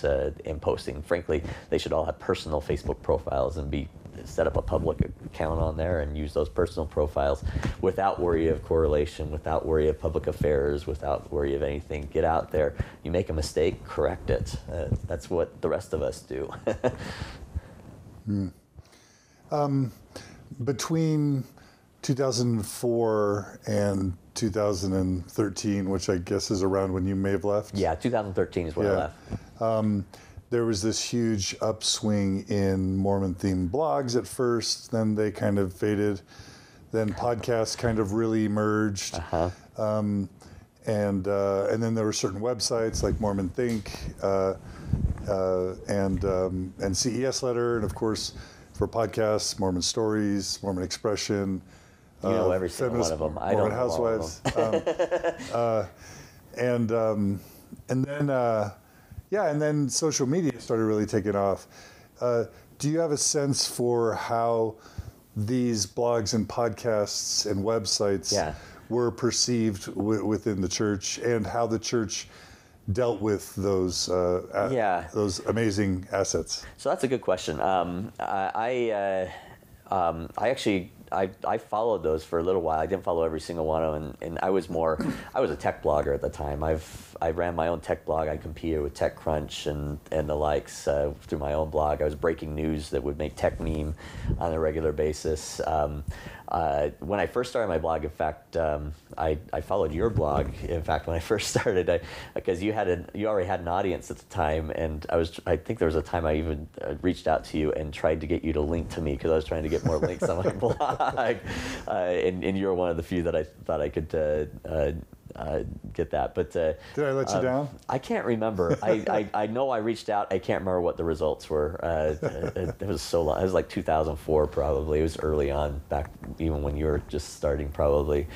posting. Frankly, they should all have personal Facebook profiles and set up a public account on there and use those personal profiles without worry of correlation, without worry of public affairs, without worry of anything. Get out there. You make a mistake, correct it. That's what the rest of us do. Between 2004 and 2013, which I guess is around when you may have left. Yeah, 2013 is when I left. There was this huge upswing in Mormon-themed blogs at first. Then they kind of faded. Then podcasts kind of really emerged. And then there were certain websites like Mormon Think and CES Letter, and of course for podcasts, Mormon Stories, Mormon Expression. You know every single one of them. I Mormon don't know Housewives. And then social media started really taking off. Do you have a sense for how these blogs and podcasts and websites were perceived within the church, and how the church dealt with those amazing assets? So that's a good question. I actually I followed those for a little while. I didn't follow every single one of them, and I was a tech blogger at the time. I ran my own tech blog. I competed with TechCrunch and the likes through my own blog. I was breaking news that would make tech meme on a regular basis. When I first started my blog, in fact, I followed your blog. In fact, when I first started, because you already had an audience at the time, and I think there was a time I even reached out to you and tried to get you to link to me because I was trying to get more links on my blog, and you were one of the few that I thought I could get that. But did I let you down? I can't remember. I know I reached out. I can't remember what the results were. It was so long. It was like 2004 probably. It was early on, back even when you were just starting probably.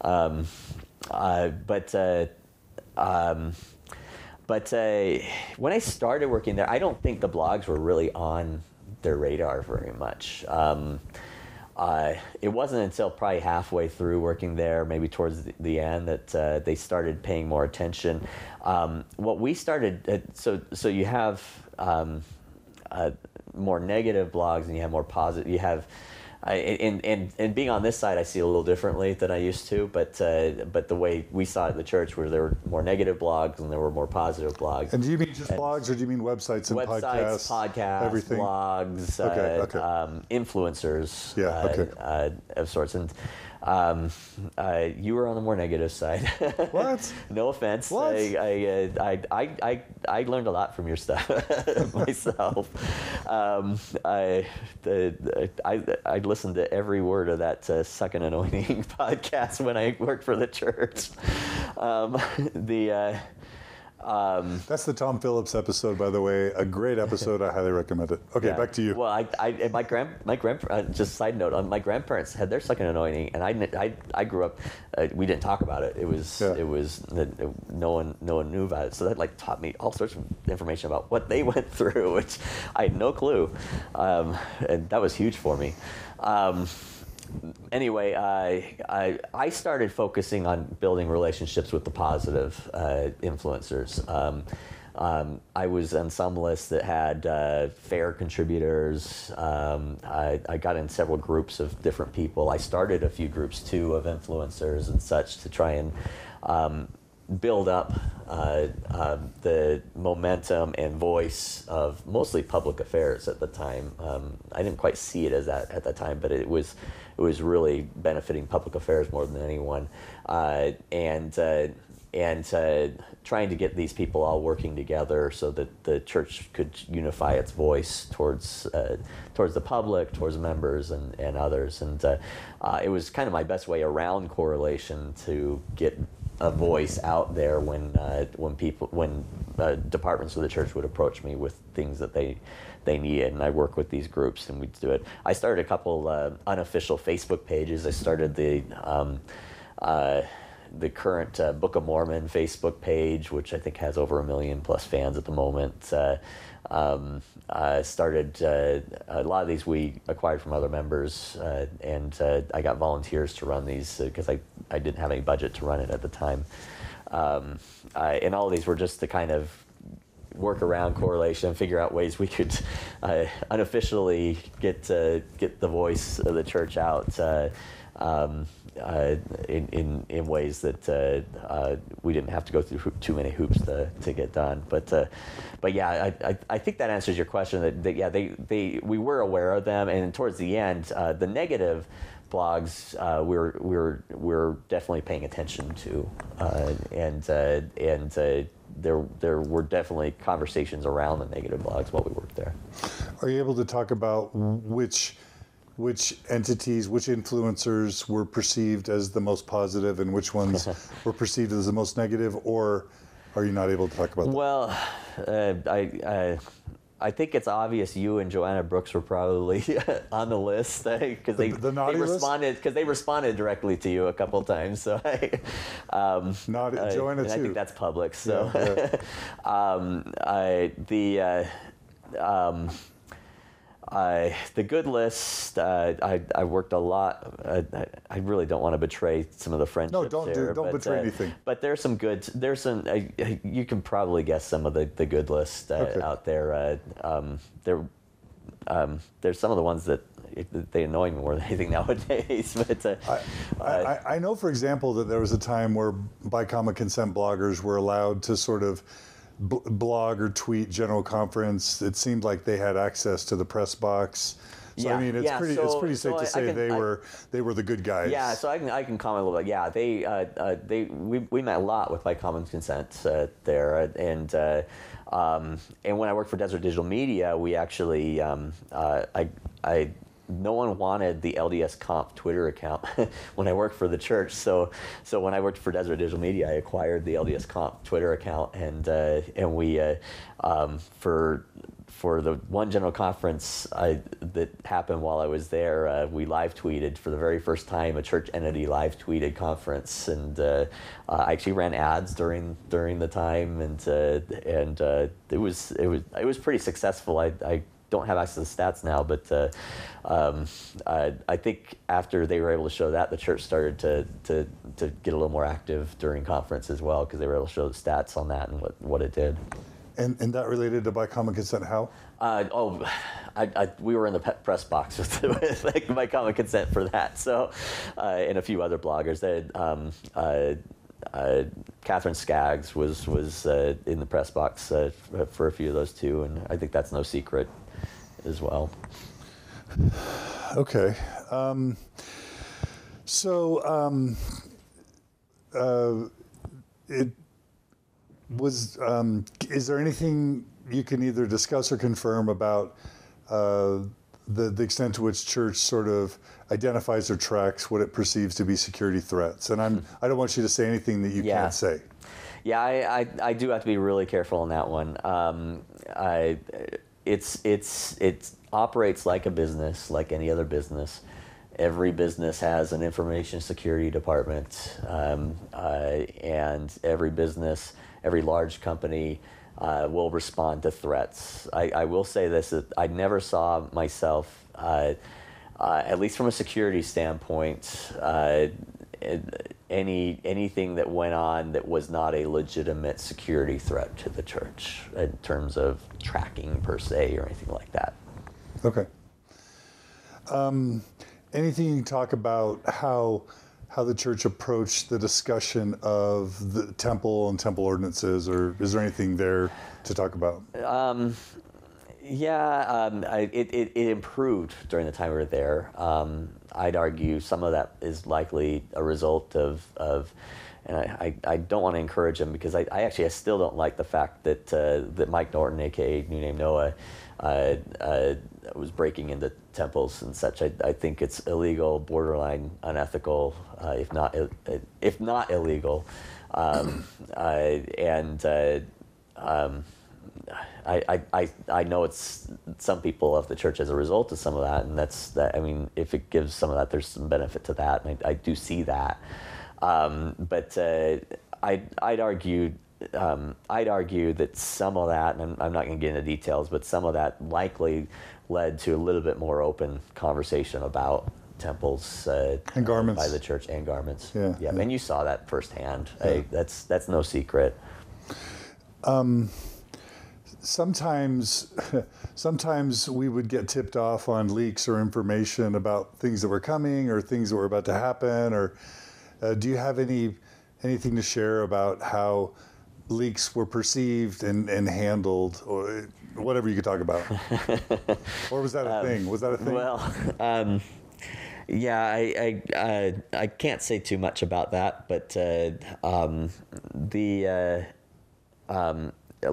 But when I started working there, I don't think the blogs were really on their radar very much. It wasn't until probably halfway through working there, maybe towards the end, that they started paying more attention. What we started, so you have more negative blogs and you have more positive. You have, and being on this side, I see it a little differently than I used to. But the way we saw it at the church, where there were more negative blogs and there were more positive blogs. And do you mean just blogs, or do you mean websites and podcasts, everything? Blogs, influencers, of sorts. And you were on the more negative side. What? No offense. What? I learned a lot from your stuff myself. I listened to every word of that Suckin' Anointing podcast when I worked for the church. That's the Tom Phillips episode, by the way. A great episode. I highly recommend it. Okay, back to you. Well, my grandparents. Just side note, my grandparents had their Suckin' Anointing, and I grew up. We didn't talk about it. It was no one knew about it. So that taught me all sorts of information about what they went through, which I had no clue, and that was huge for me. Anyway, I started focusing on building relationships with the positive influencers. I was on some lists that had fair contributors. I got in several groups of different people. I started a few groups too of influencers and such to try and build up the momentum and voice of mostly public affairs at the time. I didn't quite see it as that at the time, but it was really benefiting public affairs more than anyone, and trying to get these people all working together so that the church could unify its voice towards the public, towards members and others, and it was kind of my best way around correlation to get a voice out there when departments of the church would approach me with things that they needed, and I work with these groups and we'd do it. I started a couple unofficial Facebook pages. I started the current Book of Mormon Facebook page, which I think has over 1 million plus fans at the moment. I started a lot of these we acquired from other members, and I got volunteers to run these because I didn't have any budget to run it at the time. And all of these were just to kind of work around correlation, figure out ways we could unofficially get the voice of the church out in ways that we didn't have to go through too many hoops to get done. But yeah, I think that answers your question. That we were aware of them, and towards the end, the negative blogs we're definitely paying attention to, and there were definitely conversations around the negative blogs while we worked there. Are you able to talk about which entities, which influencers were perceived as the most positive and which ones were perceived as the most negative, or are you not able to talk about that? Well, I think it's obvious you and Joanna Brooks were probably on the list because they responded, because they responded directly to you a couple of times. So Joanna too. I think that's public. So the good list, I worked a lot. I really don't want to betray some of the friendships. No, don't betray anything. But there's some good. There's some. You can probably guess some of the good list out there. There's some of the ones that they annoy me more than anything nowadays. But I know, for example, that there was a time where by common consent bloggers were allowed to sort of blog or tweet general conference. It seemed like they had access to the press box. So I mean, it's pretty safe to say they were the good guys. Yeah, so I can comment a little bit. Yeah, we met a lot with by common consent there, and when I worked for Desert Digital Media, we actually no one wanted the LDS Conf Twitter account when I worked for the church. So when I worked for Desert Digital Media, I acquired the LDS Conf Twitter account, and we for the one general conference that happened while I was there, we live tweeted for the very first time, a church entity live tweeted conference, and I actually ran ads during the time, and it was pretty successful. I don't have access to stats now, but I think after they were able to show that, the church started to get a little more active during conference as well, because they were able to show the stats on that and what it did. And that related to by common consent, how? We were in the press box with like by common consent for that. So, and a few other bloggers. Catherine Skaggs was in the press box for a few of those too, and I think that's no secret as well. Okay. It was. Is there anything you can either discuss or confirm about the extent to which church sort of identifies or tracks what it perceives to be security threats? And I don't want you to say anything that you can't say. Yeah, I do have to be really careful on that one. It operates like a business, like any other business. Every business has an information security department, and every large company will respond to threats. I will say this, that I never saw myself, at least from a security standpoint, anything that went on that was not a legitimate security threat to the church in terms of tracking per se or anything like that. Okay. Anything you can talk about how the church approached the discussion of the temple and temple ordinances, or is there anything there to talk about? It improved during the time we were there. I'd argue some of that is likely a result of and I don't want to encourage him, because I still don't like the fact that Mike Norton, aka New Name Noah, was breaking into temples and such. I think it's illegal, borderline unethical, if not illegal, I know it's some people of the church as a result of some of that, and that's that. I mean, if it gives some of that, there's some benefit to that, and I do see that. But I'd argue that some of that, and I'm not going to get into details, but some of that likely led to a little bit more open conversation about temples and garments by the church and garments. Yeah. And you saw that firsthand. Yeah. That's no secret. Sometimes we would get tipped off on leaks or information about things that were coming or things that were about to happen. Or do you have anything to share about how leaks were perceived and handled, or whatever you could talk about? Or was that a thing? Was that a thing? Well, I can't say too much about that, but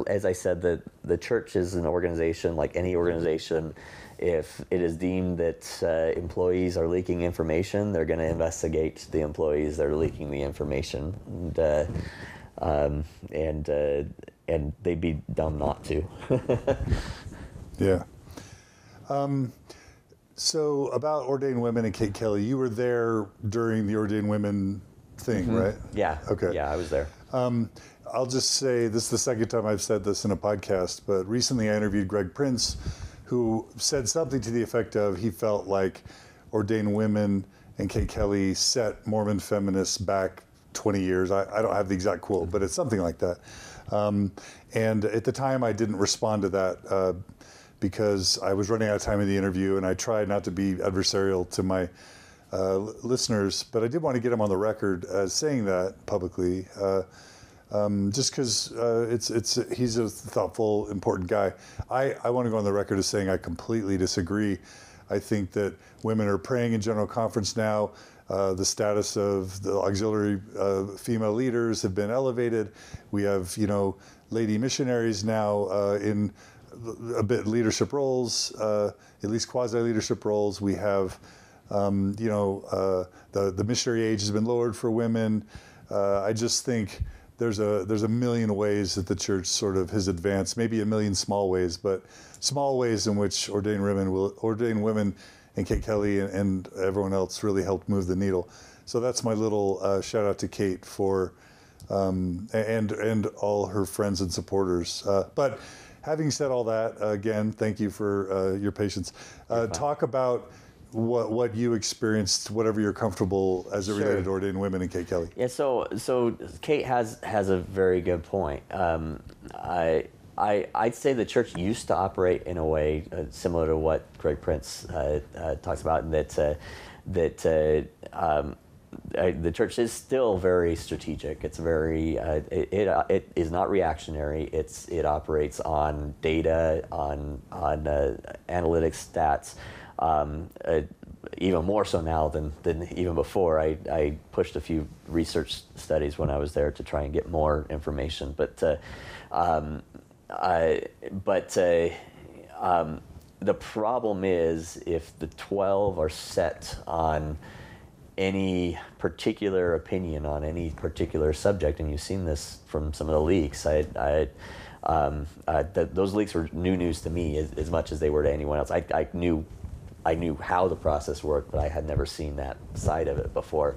as I said, the church is an organization like any organization. If it is deemed that employees are leaking information, they're going to investigate the employees that are leaking the information, and they'd be dumb not to. Yeah. So about ordained women and Kate Kelly, you were there during the ordained women thing, mm-hmm. right? Yeah. Okay. Yeah, I was there. I'll just say, this is the second time I've said this in a podcast, but recently I interviewed Greg Prince, who said something to the effect of he felt like ordained women and Kate Kelly set Mormon feminists back 20 years. I don't have the exact quote, but it's something like that. And at the time I didn't respond to that because I was running out of time in the interview, and I tried not to be adversarial to my listeners, but I did want to get him on the record saying that publicly, just because he's a thoughtful, important guy. I want to go on the record as saying I completely disagree. I think that women are praying in General Conference now. The status of the auxiliary female leaders have been elevated. We have, lady missionaries now in a bit leadership roles, at least quasi-leadership roles. We have, the missionary age has been lowered for women. I just think there's a million ways that the church sort of has advanced, maybe a million small ways, but small ways in which ordained women and Kate Kelly and everyone else really helped move the needle. So that's my little shout out to Kate for and all her friends and supporters. But having said all that, again, thank you for your patience. Talk about what you experienced, whatever you're comfortable as it related to ordained women and Kate Kelly. Yeah. So Kate has a very good point. I'd say the church used to operate in a way similar to what Greg Prince talks about, and that the church is still very strategic. It's very it is not reactionary. It operates on data, on analytics, stats. Even more so now than even before. I pushed a few research studies when I was there to try and get more information, but the problem is if the 12 are set on any particular opinion on any particular subject, and you've seen this from some of the leaks. Those leaks were new news to me as much as they were to anyone else. I knew how the process worked, but I had never seen that side of it before.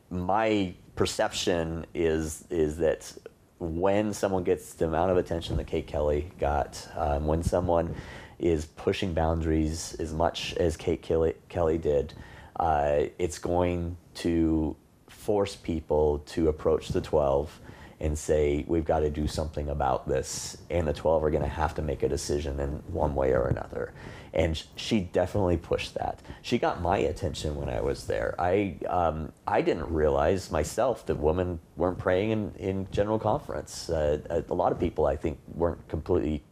My perception is that when someone gets the amount of attention that Kate Kelly got, when someone is pushing boundaries as much as Kate Kelly did, it's going to force people to approach the 12 and say, we've got to do something about this, and the 12 are going to have to make a decision in one way or another. And she definitely pushed that. She got my attention when I was there. I didn't realize myself that women weren't praying in General Conference. A lot of people, I think, weren't completely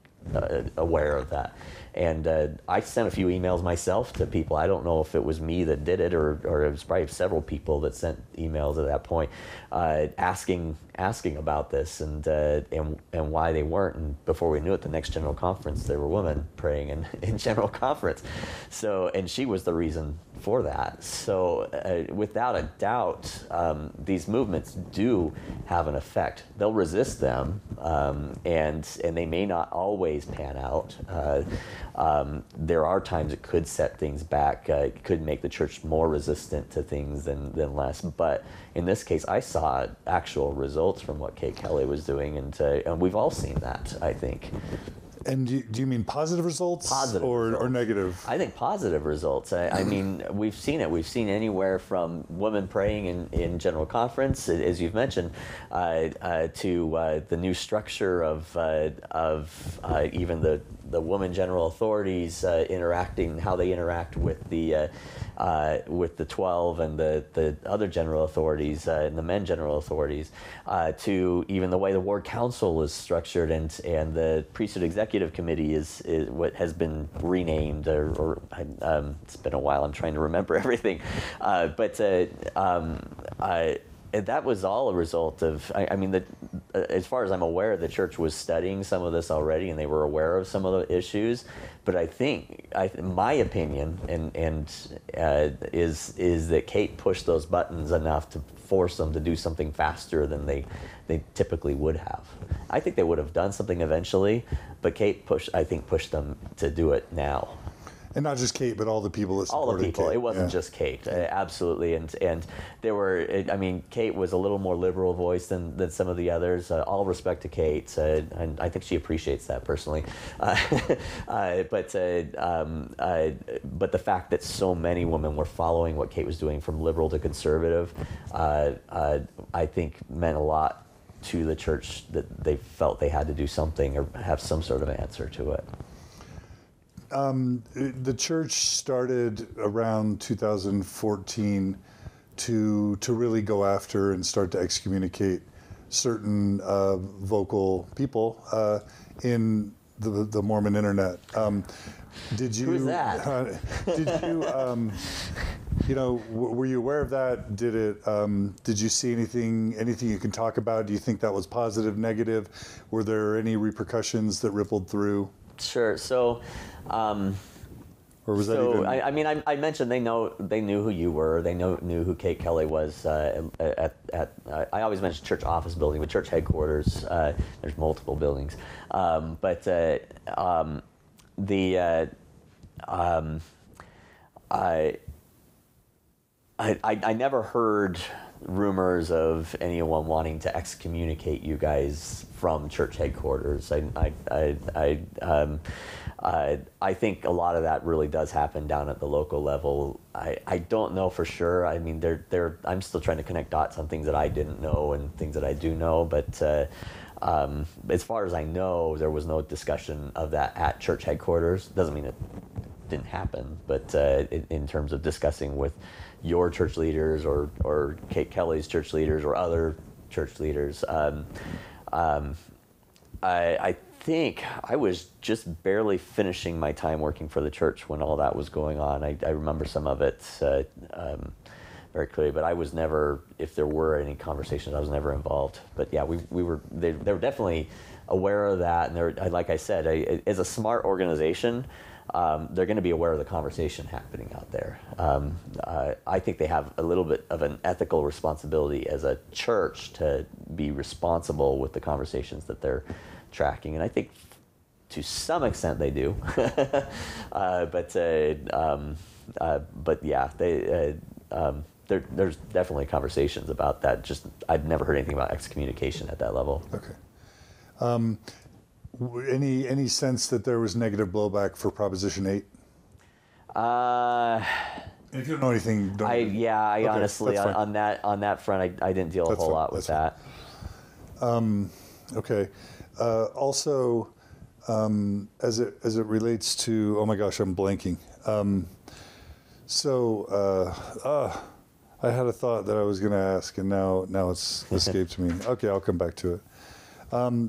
aware of that. And I sent a few emails myself to people. I don't know if it was me that did it, or it was probably several people that sent emails at that point, asking about this and why they weren't. And before we knew it, the next General Conference, there were women praying in General Conference. So, and she was the reason for that. So, without a doubt, these movements do have an effect. They'll resist them, and they may not always pan out. There are times it could set things back. It could make the church more resistant to things than less. But in this case, I saw actual results from what Kate Kelly was doing, and we've all seen that, I think. And do you mean positive results? Positive or negative? I think positive results. I mean, we've seen it. We've seen anywhere from women praying in General Conference, as you've mentioned, to the new structure of even the women general authorities interacting, how they interact with the 12 and the other general authorities and the men general authorities, to even the way the ward council is structured, and the priesthood executive committee is what has been renamed, or it's been a while. I'm trying to remember everything, but that was all a result of. I mean, as far as I'm aware, the church was studying some of this already, and they were aware of some of the issues. But I think, my opinion, is that Kate pushed those buttons enough to force them to do something faster than they typically would have. I think they would have done something eventually, but Kate pushed them to do it now. And not just Kate, but all the people that supported Kate. All the people. Kate. It wasn't just Kate, absolutely. And there were. I mean, Kate was a little more liberal voice than some of the others. All respect to Kate, and I think she appreciates that personally. But the fact that so many women were following what Kate was doing, from liberal to conservative, I think meant a lot to the church that they felt they had to do something or have some sort of answer to it? The church started around 2014 to really go after and start to excommunicate certain vocal people in the Mormon internet. Did you? Who's that? Did you? Were you aware of that? Did it? Did you see anything you can talk about? Do you think that was positive, negative? Were there any repercussions that rippled through? Sure. So. Or was that even? I mentioned they knew who you were. They knew who Kate Kelly was. I always mention church office building, but church headquarters. There's multiple buildings, I never heard rumors of anyone wanting to excommunicate you guys from church headquarters. I think a lot of that really does happen down at the local level. I don't know for sure. I mean, I'm still trying to connect dots on things that I didn't know and things that I do know. But as far as I know, there was no discussion of that at church headquarters. Doesn't mean it didn't happen, but in terms of discussing with your church leaders or Kate Kelly's church leaders or other church leaders, I think I was just barely finishing my time working for the church when all that was going on. I remember some of it very clearly, but I was never, if there were any conversations, I was never involved. But yeah, they were definitely aware of that, and they're, like I said, as a smart organization, they're going to be aware of the conversation happening out there. I think they have a little bit of an ethical responsibility as a church to be responsible with the conversations that they're tracking, and I think to some extent they do. But yeah, there's definitely conversations about that. Just I'd never heard anything about excommunication at that level. Okay. Any sense that there was negative blowback for Proposition 8? If you don't know anything, don't. I honestly on that front, I didn't deal a whole lot with that. Okay. Also, as it relates to, oh my gosh, I'm blanking. I had a thought that I was going to ask, and now it's escaped me. Okay, I'll come back to it.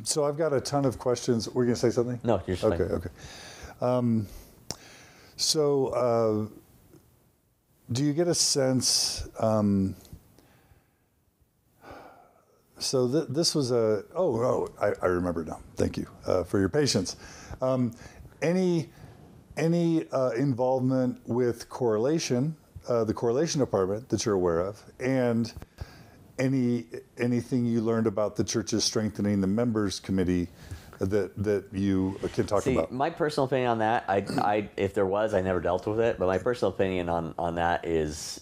So I've got a ton of questions. Were you going to say something? No, you're fine. Okay. Do you get a sense? This was a. I remember now. Thank you for your patience. Any involvement with correlation, the correlation department that you're aware of, and anything you learned about the church's strengthening the members committee that you can talk about? My personal opinion on that, if there was, I never dealt with it, but my personal opinion on that is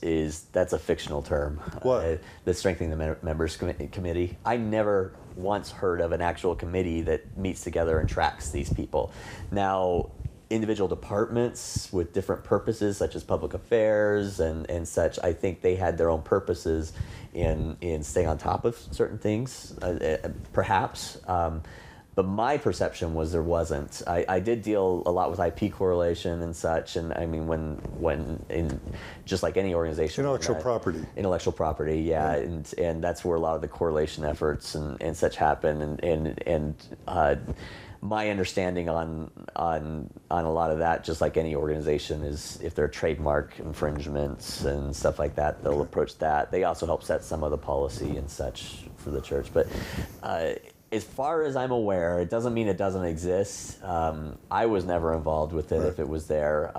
that's a fictional term. What? The strengthening the members committee. I never once heard of an actual committee that meets together and tracks these people. Now, individual departments with different purposes, such as public affairs and such, I think they had their own purposes in staying on top of certain things, perhaps. But my perception was there wasn't. I did deal a lot with IP correlation and such, and I mean when in just like any organization, intellectual property, yeah. And that's where a lot of the correlation efforts and such happen, and my understanding on a lot of that, just like any organization, is if there are trademark infringements and stuff like that, they'll approach that. They also help set some of the policy and such for the church. But as far as I'm aware, it doesn't mean it doesn't exist. I was never involved with it. Right. If it was there.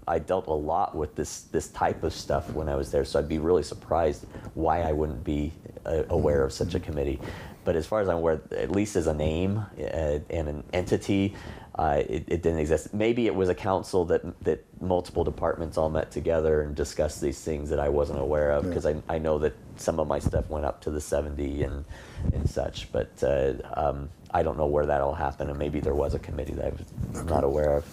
I dealt a lot with this type of stuff when I was there, so I'd be really surprised why I wouldn't be aware of such a committee. But as far as I'm aware, at least as a name and an entity, it didn't exist. Maybe it was a council that multiple departments all met together and discussed these things that I wasn't aware of, because I know that some of my stuff went up to the 70 and such. But I don't know where that all happened, and maybe there was a committee that I was not aware of.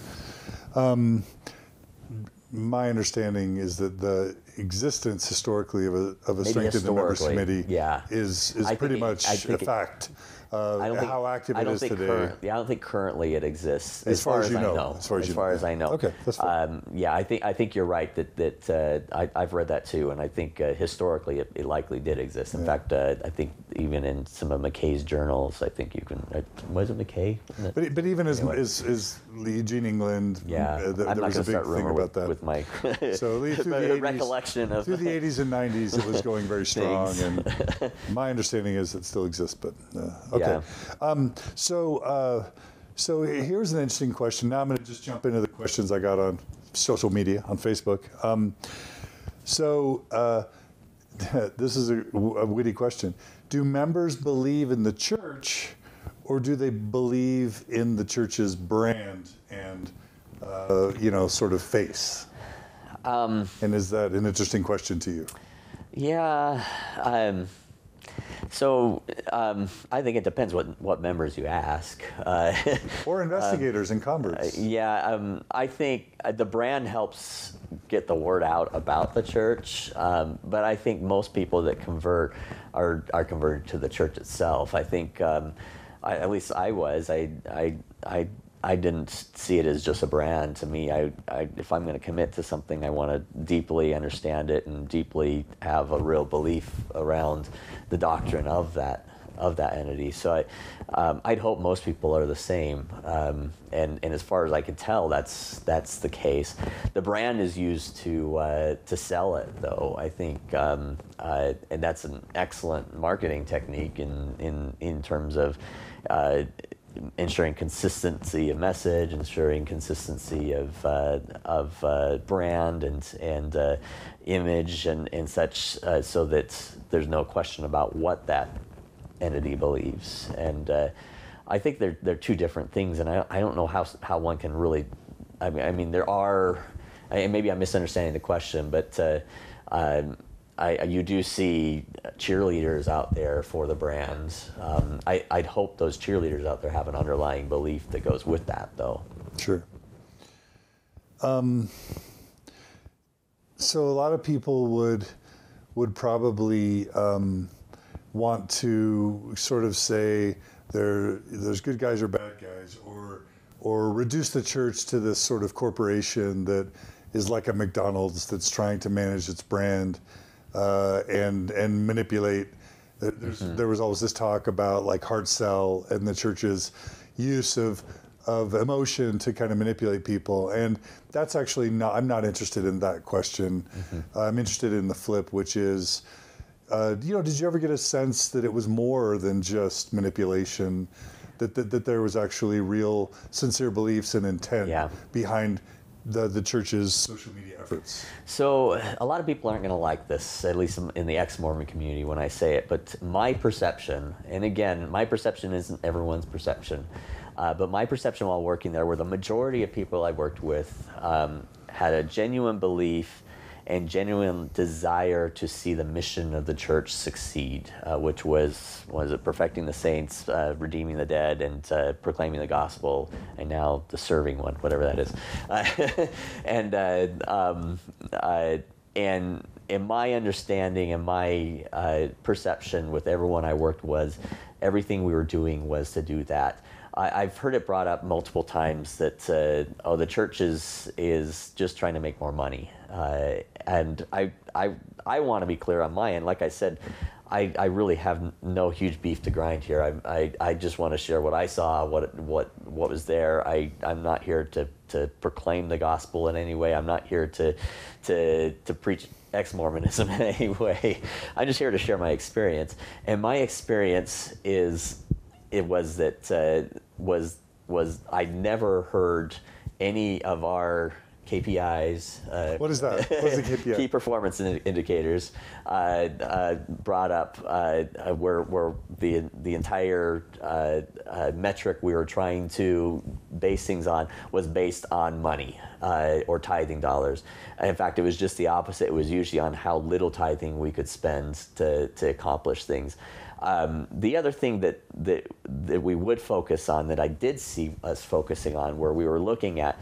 My understanding is that existence historically of a Maybe strengthened members committee yeah. is pretty much a fact. How active it is today. I don't think currently it exists. As far as you know. As far as I know. Okay, that's fine. Yeah, I think you're right that I've read that too, and I think historically it likely did exist. In fact, I think even in some of McKay's journals, I think you can. Was it McKay? But even as Eugene England, I'm there not was a big start thing about that. With my so through the 80s, recollection of through the 80s and 90s, it was going very strong, and my understanding is it still exists. But okay. Yeah. So here's an interesting question. Now I'm going to just jump into the questions I got on social media, on Facebook. This is a witty question. Do members believe in the church, or do they believe in the church's brand and, sort of face? And is that an interesting question to you? Yeah. I think it depends what members you ask. Or investigators and converts. I think the brand helps get the word out about the church, but I think most people that convert are converted to the church itself. I think, at least I was. I didn't see it as just a brand. To me, if I'm going to commit to something, I want to deeply understand it and deeply have a real belief around the doctrine of that entity. So I'd hope most people are the same. And as far as I can tell, that's the case. The brand is used to sell it, though. I think, and that's an excellent marketing technique in terms of ensuring consistency of message, ensuring consistency of brand and image and such, so that there's no question about what that entity believes. And I think they're two different things, and I don't know how one can really. I mean there are. And maybe I'm misunderstanding the question, but you do see cheerleaders out there for the brands. I'd hope those cheerleaders out there have an underlying belief that goes with that, though. Sure. So a lot of people would probably want to sort of say there's good guys or bad guys, or reduce the church to this sort of corporation that is like a McDonald's that's trying to manage its brand. And manipulate. There was always this talk about like heart cell and the church's use of emotion to kind of manipulate people, and that's actually not. I'm not interested in that question. I'm interested in the flip, which is, did you ever get a sense that it was more than just manipulation, that there was actually real, sincere beliefs and intent behind the church's social media efforts? So a lot of people aren't going to like this, at least in the ex-Mormon community when I say it, but my perception, and again, my perception isn't everyone's perception, but my perception while working there were the majority of people I worked with had a genuine belief and genuine desire to see the mission of the church succeed, which was it perfecting the saints, redeeming the dead, and proclaiming the gospel, and now the serving one, whatever that is. And in my understanding and my perception with everyone I worked was everything we were doing was to do that. I've heard it brought up multiple times that the church is just trying to make more money, and I want to be clear on my end. Like I said, I really have no huge beef to grind here. I just want to share what I saw, what was there. I'm not here to proclaim the gospel in any way. I'm not here to preach ex-Mormonism in any way. I'm just here to share my experience, and my experience was I never heard any of our KPIs. What is that? What is the KPI? Key performance indicators brought up where the entire metric we were trying to base things on was based on money or tithing dollars. And in fact, it was just the opposite. It was usually on how little tithing we could spend to accomplish things. The other thing that we would focus on, that I did see us focusing on, where we were looking at,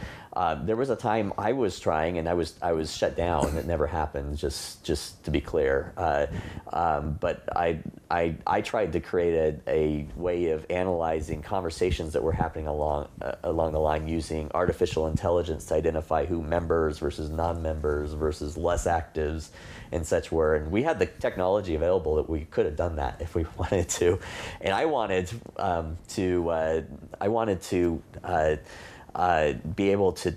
there was a time I was trying, and I was shut down. It never happened. Just to be clear, but I tried to create a way of analyzing conversations that were happening along the line, using artificial intelligence to identify who members versus non-members versus less actives and such were. And we had the technology available that we could have done that if we wanted to. And I wanted to be able to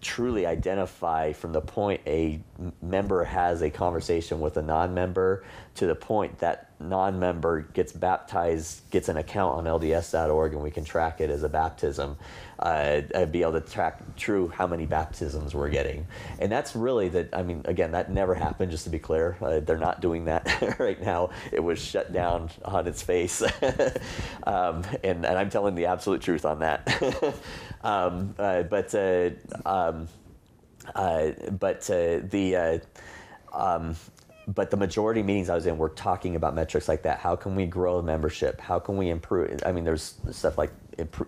truly identify from the point a member has a conversation with a non-member to the point that non-member gets baptized, gets an account on LDS.org, and we can track it as a baptism. I'd be able to track true how many baptisms we're getting. And that's really again, that never happened, just to be clear. They're not doing that right now. It was shut down on its face. And I'm telling the absolute truth on that. But the majority of meetings I was in were talking about metrics like that. How can we grow membership? How can we improve? I mean, there's stuff like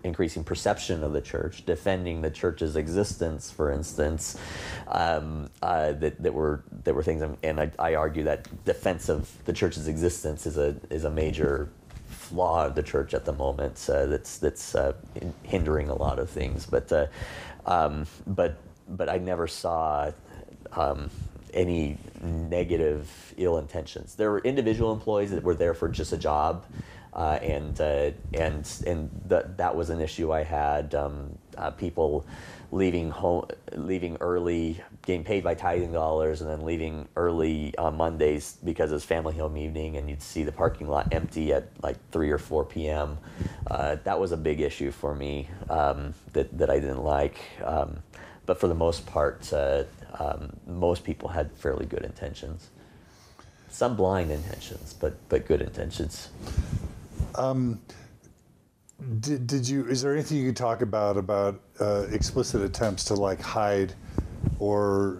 increasing perception of the church, defending the church's existence, for instance, that were things. And I argue that defense of the church's existence is a major flaw of the church at the moment. That's hindering a lot of things. But I never saw any negative ill intentions. There were individual employees that were there for just a job, and that was an issue I had. People leaving early, getting paid by tithing dollars, and then leaving early on Mondays because it's family home evening, and you'd see the parking lot empty at like 3 or 4 p.m. That was a big issue for me, that I didn't like. But for the most part, most people had fairly good intentions. Some blind intentions, but good intentions. Is there anything you could talk about explicit attempts to like hide or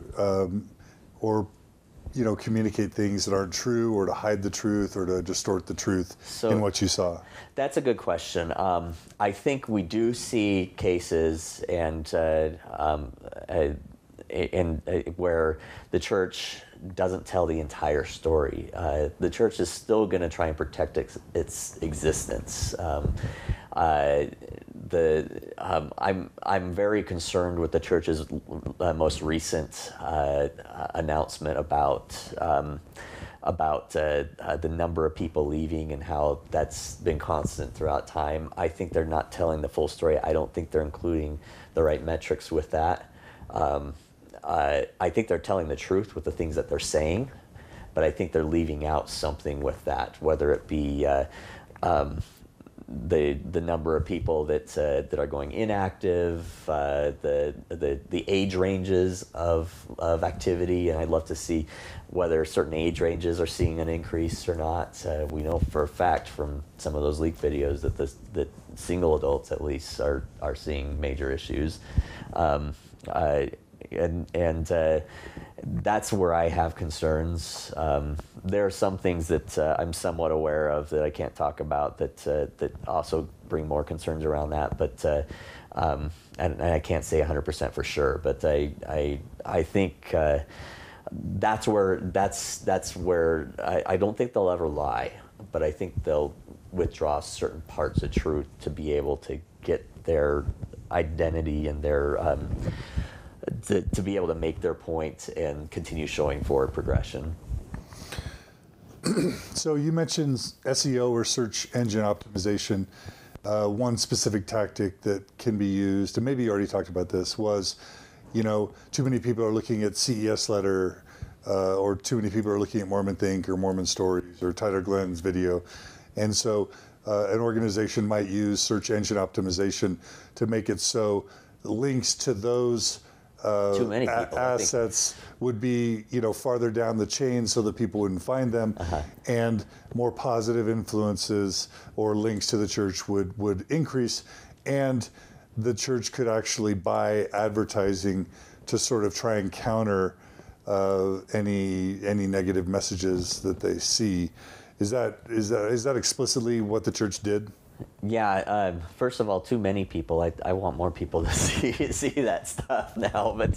communicate things that aren't true, or to hide the truth, or to distort the truth in what you saw? That's a good question. I think we do see cases and where the church doesn't tell the entire story. The church is still going to try and protect its existence. I'm very concerned with the church's most recent announcement about the number of people leaving and how that's been constant throughout time. I think they're not telling the full story. I don't think they're including the right metrics with that. I think they're telling the truth with the things that they're saying, but I think they're leaving out something with that, whether it be the number of people that are going inactive, the age ranges of activity, and I'd love to see whether certain age ranges are seeing an increase or not. We know for a fact from some of those leaked videos that single adults at least are seeing major issues. And that's where I have concerns. There are some things that I'm somewhat aware of that I can't talk about that also bring more concerns around that. But and I can't say 100% for sure. But I think that's where I don't think they'll ever lie. But I think they'll withdraw certain parts of truth to be able to get their identity and their to be able to make their point and continue showing forward progression. So you mentioned SEO, or search engine optimization. One specific tactic that can be used, and maybe you already talked about this, was, too many people are looking at CES Letter, or too many people are looking at Mormon Think or Mormon Stories or Tyler Glenn's video. And so an organization might use search engine optimization to make it so links to those too many people, assets would be, farther down the chain so that people wouldn't find them, and more positive influences or links to the church would increase, and the church could actually buy advertising to sort of try and counter any negative messages that they see. Is that explicitly what the church did? Yeah. First of all, too many people. I want more people to see that stuff now. But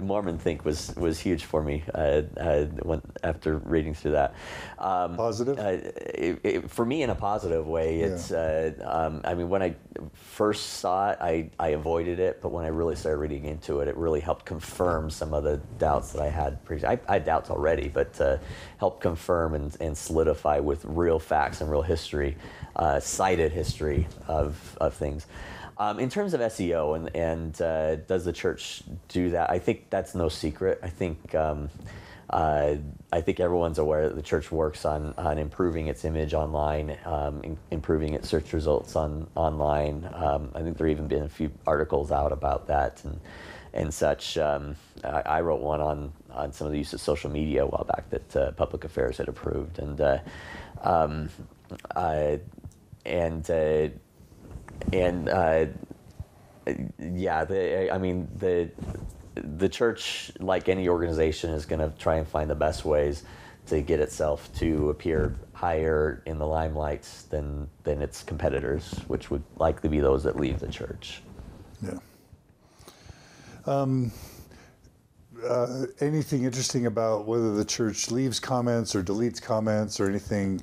Mormon think was huge for me after reading through that. Positive? For me, in a positive way. It's. I mean, when I first saw it, I avoided it. But when I really started reading into it, it really helped confirm some of the doubts that I had. I had doubts already, but helped confirm and solidify with real facts and real history, cited history of things. In terms of SEO and does the church do that? I think that's no secret. I think everyone's aware that the church works on improving its image online, improving its search results online. I think there have even been a few articles out about that and such. I wrote one on some of the use of social media a while back that Public Affairs had approved, the church, like any organization, is going to try and find the best ways to get itself to appear higher in the limelight than its competitors, which would likely be those that leave the church. Yeah. Anything interesting about whether the church leaves comments or deletes comments or anything,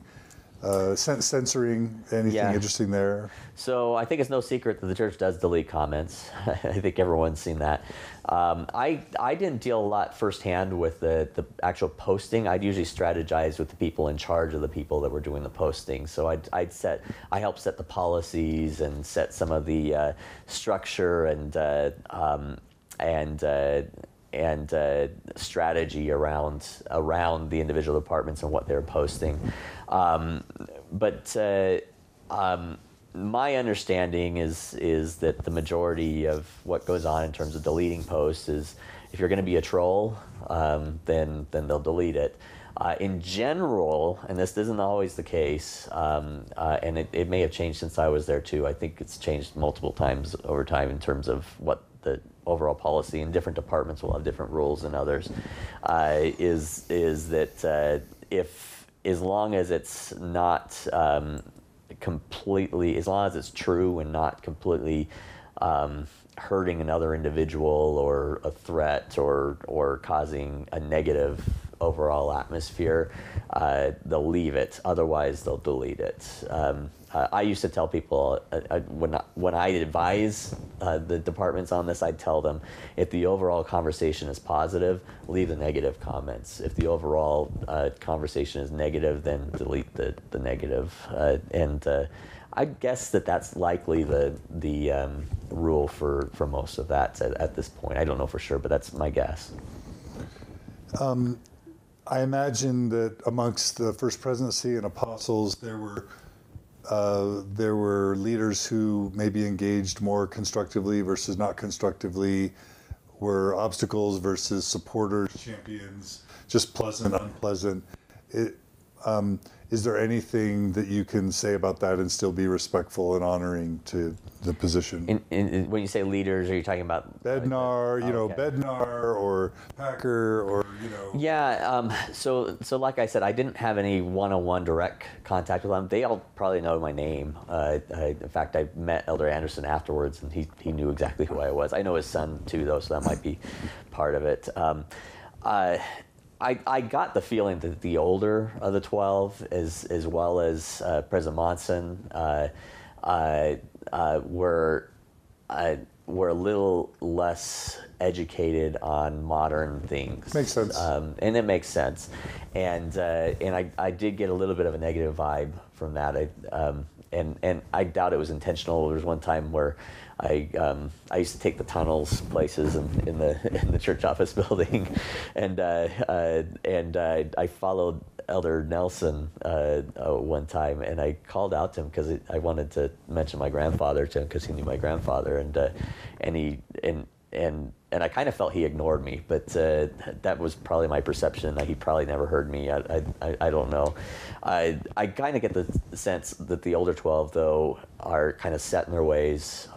censoring anything interesting there? So I think it's no secret that the church does delete comments. I think everyone's seen that. I didn't deal a lot firsthand with the actual posting. I'd usually strategize with the people in charge of the people that were doing the posting. So I helped set the policies and set some of the structure and strategy around the individual departments and what they're posting. But my understanding is that the majority of what goes on in terms of deleting posts is, if you're going to be a troll, then they'll delete it. In general, and this isn't always the case, and it may have changed since I was there too. I think it's changed multiple times over time in terms of what the overall policy, and different departments will have different rules than others, is that if, as long as it's not completely, as long as it's true and not completely hurting another individual or a threat or causing a negative overall atmosphere, they'll leave it. Otherwise, they'll delete it. I used to tell people, when I advise the departments on this, I'd tell them, if the overall conversation is positive, leave the negative comments. If the overall conversation is negative, then delete the negative. I guess that's likely the rule for most of that at this point. I don't know for sure, but that's my guess. I imagine that amongst the First Presidency and apostles, there were leaders who maybe engaged more constructively versus not constructively, were obstacles versus supporters, champions, just pleasant, unpleasant. Is there anything that you can say about that and still be respectful and honoring to the position? When you say leaders, are you talking about Bednar, Bednar or Packer or, Yeah, so like I said, I didn't have any one-on-one direct contact with them. They all probably know my name. In fact, I met Elder Anderson afterwards, and he knew exactly who I was. I know his son too, though, so that might be part of it. I got the feeling that the older of the 12, as well as President Monson, were a little less educated on modern things. Makes sense. And it makes sense. And I did get a little bit of a negative vibe from that. And I doubt it was intentional. There was one time where I used to take the tunnels places in the church office building, and I followed Elder Nelson one time, and I called out to him because I wanted to mention my grandfather to him because he knew my grandfather, and I kind of felt he ignored me, but that was probably my perception, that he probably never heard me. I don't know. I kind of get the sense that the older 12, though, are kind of set in their ways.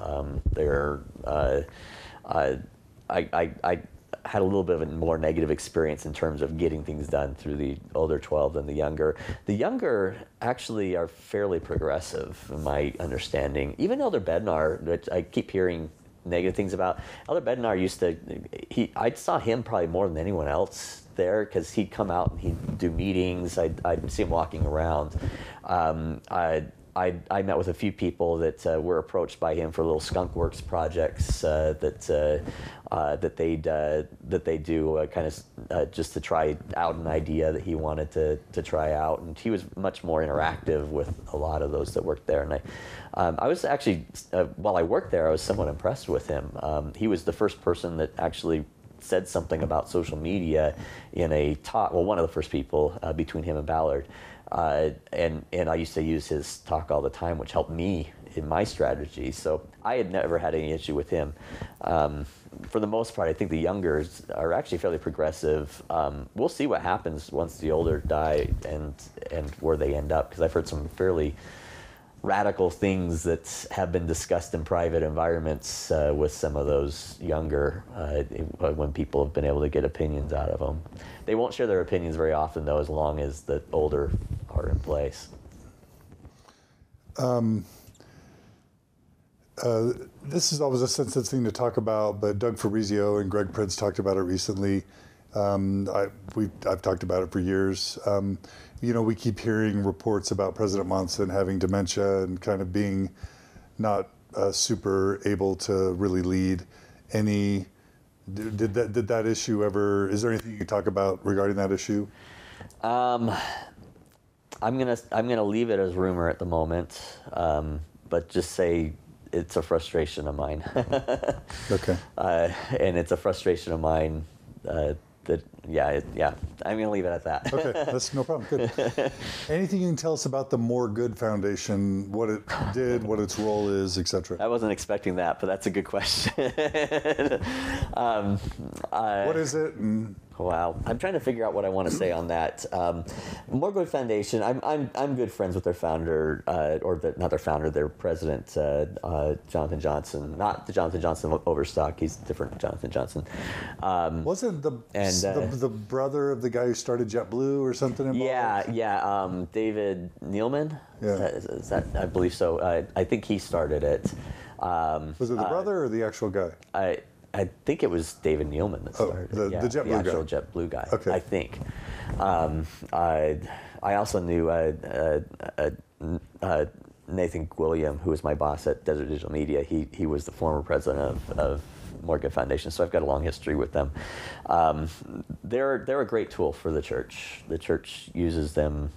had a little bit of a more negative experience in terms of getting things done through the older 12 than the younger. The younger actually are fairly progressive, in my understanding. Even Elder Bednar, which I keep hearing negative things about. Elder Bednar I saw him probably more than anyone else there, because he'd come out and he'd do meetings. I'd see him walking around. I met with a few people that were approached by him for little skunk works projects that they do kind of just to try out an idea that he wanted to try out, and he was much more interactive with a lot of those that worked there. And I was actually while I worked there, I was somewhat impressed with him. He was the first person that actually said something about social media in a talk. Well, one of the first people between him and Ballard. And I used to use his talk all the time, which helped me in my strategy. So I had never had any issue with him. For the most part, I think the youngers are actually fairly progressive. We'll see what happens once the older die and where they end up, because I've heard some fairly radical things that have been discussed in private environments with some of those younger when people have been able to get opinions out of them. They won't share their opinions very often, though, as long as the older are in place. This is always a sensitive thing to talk about, but Doug Fabrizio and Greg Prince talked about it recently. I've talked about it for years. We keep hearing reports about President Monson having dementia and kind of being not super able to really lead. Did that issue ever? Is there anything you can talk about regarding that issue? I'm gonna leave it as rumor at the moment, but just say it's a frustration of mine. Okay. And it's a frustration of mine. I'm going to leave it at that. Okay, that's no problem. Good. Anything you can tell us about the More Good Foundation, what it did, what its role is, etc.? I wasn't expecting that, but that's a good question. What is it? Wow, I'm trying to figure out what I want to say on that. More Good Foundation. I'm good friends with their founder, not their founder, their president, Jonathan Johnson. Not the Jonathan Johnson of Overstock. He's different Jonathan Johnson. Wasn't the brother of the guy who started JetBlue or something involved? Yeah. David Nealman. Yeah. Is that I believe so. I think he started it. Was it the brother or the actual guy? I think it was David Nealman that started the JetBlue the actual guy. JetBlue guy. Okay. I think. I also knew Nathan Gwilliam, who was my boss at Desert Digital Media. He was the former president of More Good Foundation, so I've got a long history with them. They're a great tool for the church. The church uses them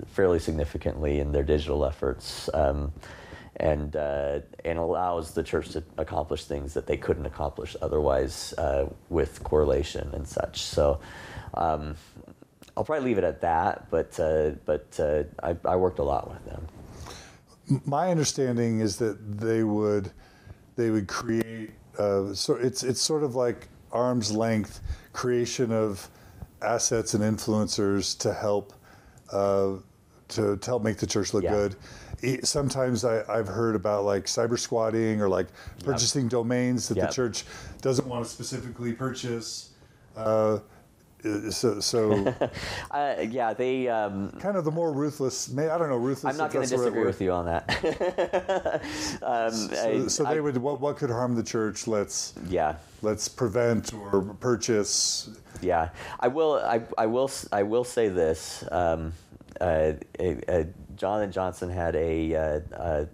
fairly significantly in their digital efforts. And allows the church to accomplish things that they couldn't accomplish otherwise with correlation and such. So I'll probably leave it at that. But I worked a lot with them. My understanding is that they would create. So it's sort of like arm's length creation of assets and influencers to help make the church look good. Sometimes I've heard about like cyber squatting or like purchasing domains that the church doesn't want to specifically purchase. They kind of the more ruthless. I don't know, ruthless. I'm not going to disagree with you on that. They would. What could harm the church? Let's prevent or purchase. Yeah, I will say this. Jonathan Johnson had a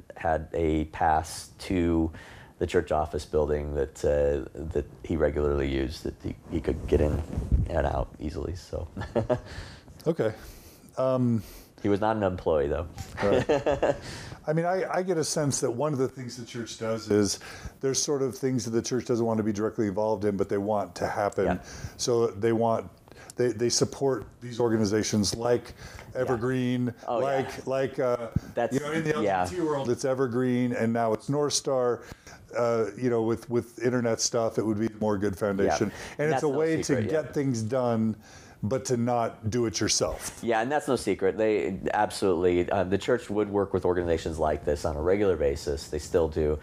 pass to the church office building that he regularly used, that he could get in and out easily. So, okay. He was not an employee, though. Right. I mean, I get a sense that one of the things the church does is there's sort of things that the church doesn't want to be directly involved in, but they want to happen. Yeah. So they support these organizations like Evergreen, in the LGBT world, it's Evergreen, and now it's North Star. With internet stuff, it would be the More Good Foundation, and it's a way to get things done but to not do it yourself. Yeah, and that's no secret. They absolutely, the church would work with organizations like this on a regular basis. They still do.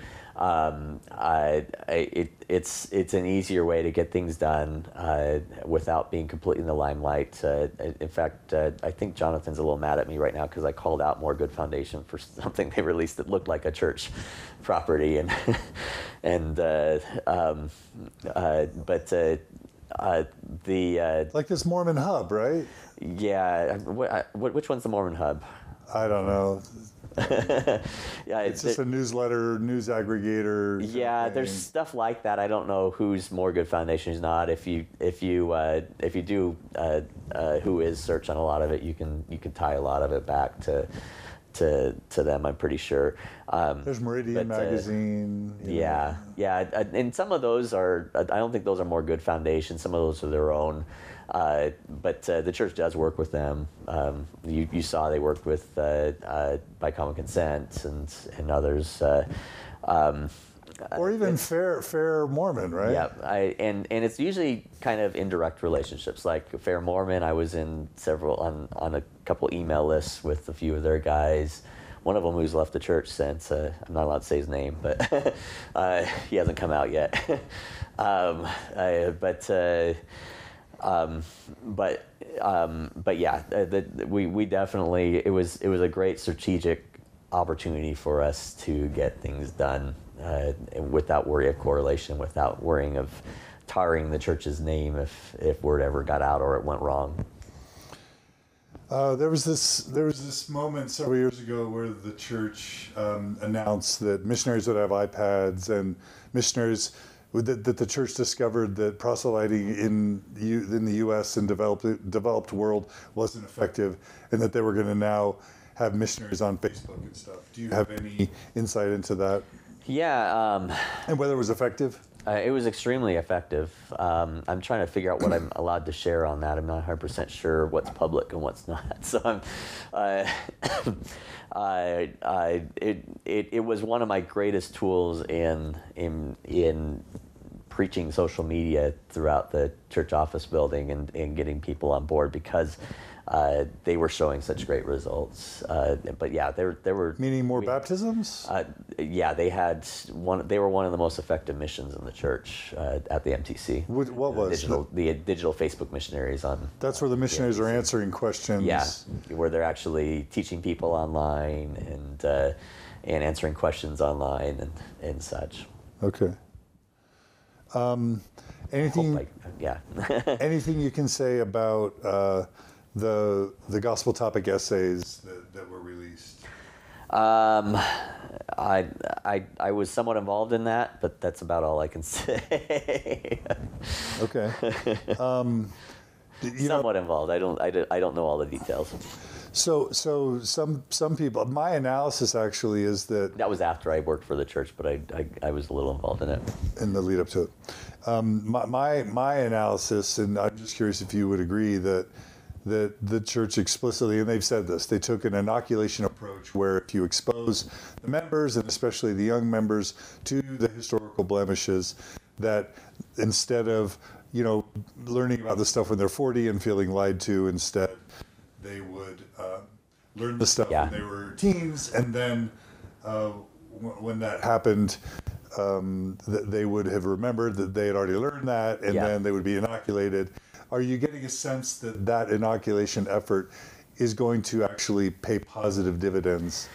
It's an easier way to get things done without being completely in the limelight. In fact, I think Jonathan's a little mad at me right now because I called out More Good Foundation for something they released that looked like a church property, and like this Mormon hub, right? Yeah. Which one's the Mormon hub? I don't know. Yeah, it's just a newsletter, news aggregator. Yeah, there's stuff like that. I don't know who's More Good Foundation, who's not. If you do who is search on a lot of it, you can tie a lot of it back to them. I'm pretty sure. There's Meridian magazine. Yeah, and some of those are. I don't think those are More Good Foundation. Some of those are their own. But the church does work with them. You saw they worked with By Common Consent and others. Or even Fair Mormon, right? Yeah, and it's usually kind of indirect relationships. Like Fair Mormon, I was in on a couple email lists with a few of their guys. One of them who's left the church since. I'm not allowed to say his name, but he hasn't come out yet. But yeah, we definitely, it was a great strategic opportunity for us to get things done without worry of correlation, without worrying of tarring the church's name if word ever got out or it went wrong. There was this moment several years ago where the church announced that missionaries would have iPads, and missionaries that the church discovered that proselyting in the U.S. and developed world wasn't effective, and that they were going to now have missionaries on Facebook and stuff. Do you have any insight into that? Yeah. And whether it was effective? It was extremely effective. I'm trying to figure out what I'm allowed to share on that. I'm not 100% sure what's public and what's not. So it was one of my greatest tools in preaching social media throughout the church office building and getting people on board, because they were showing such great results. But yeah, there were meaning more baptisms. Yeah, they were one of the most effective missions in the church at the MTC. What was the digital Facebook missionaries on? That's where the missionaries are answering questions. Yeah, where they're actually teaching people online and answering questions online and such. Okay. Anything? Anything you can say about the gospel topic essays that were released? I was somewhat involved in that, but that's about all I can say. Okay. Somewhat involved. I don't know all the details. So some people. My analysis actually is that was after I worked for the church, but I was a little involved in it in the lead up to it. My analysis, and I'm just curious if you would agree that the church explicitly, and they've said this, they took an inoculation approach where if you expose the members, and especially the young members, to the historical blemishes, that instead of learning about the stuff when they're 40 and feeling lied to, instead they would learn the stuff when they were teens, and then when that happened, they would have remembered that they had already learned that, and then they would be inoculated. Are you getting a sense that inoculation effort is going to actually pay positive dividends?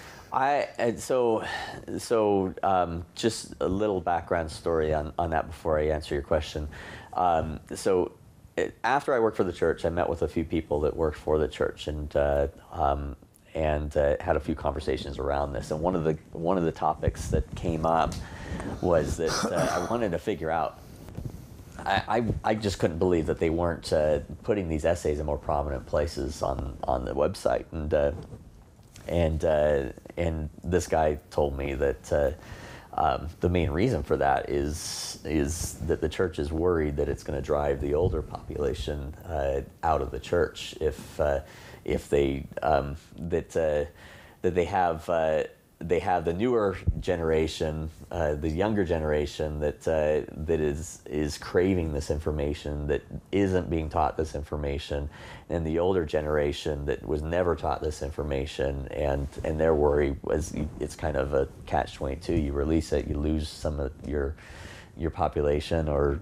Just a little background story on that before I answer your question. After I worked for the church, I met with a few people that worked for the church and had a few conversations around this. And one of the topics that came up was that I wanted to figure out. I just couldn't believe that they weren't putting these essays in more prominent places on the website, and this guy told me that the main reason for that is that the church is worried that it's going to drive the older population out of the church if they that they have they have the newer generation, the younger generation that is craving this information, that isn't being taught this information, and the older generation that was never taught this information, and their worry was it's kind of a catch-22. You release it, you lose some of your population, or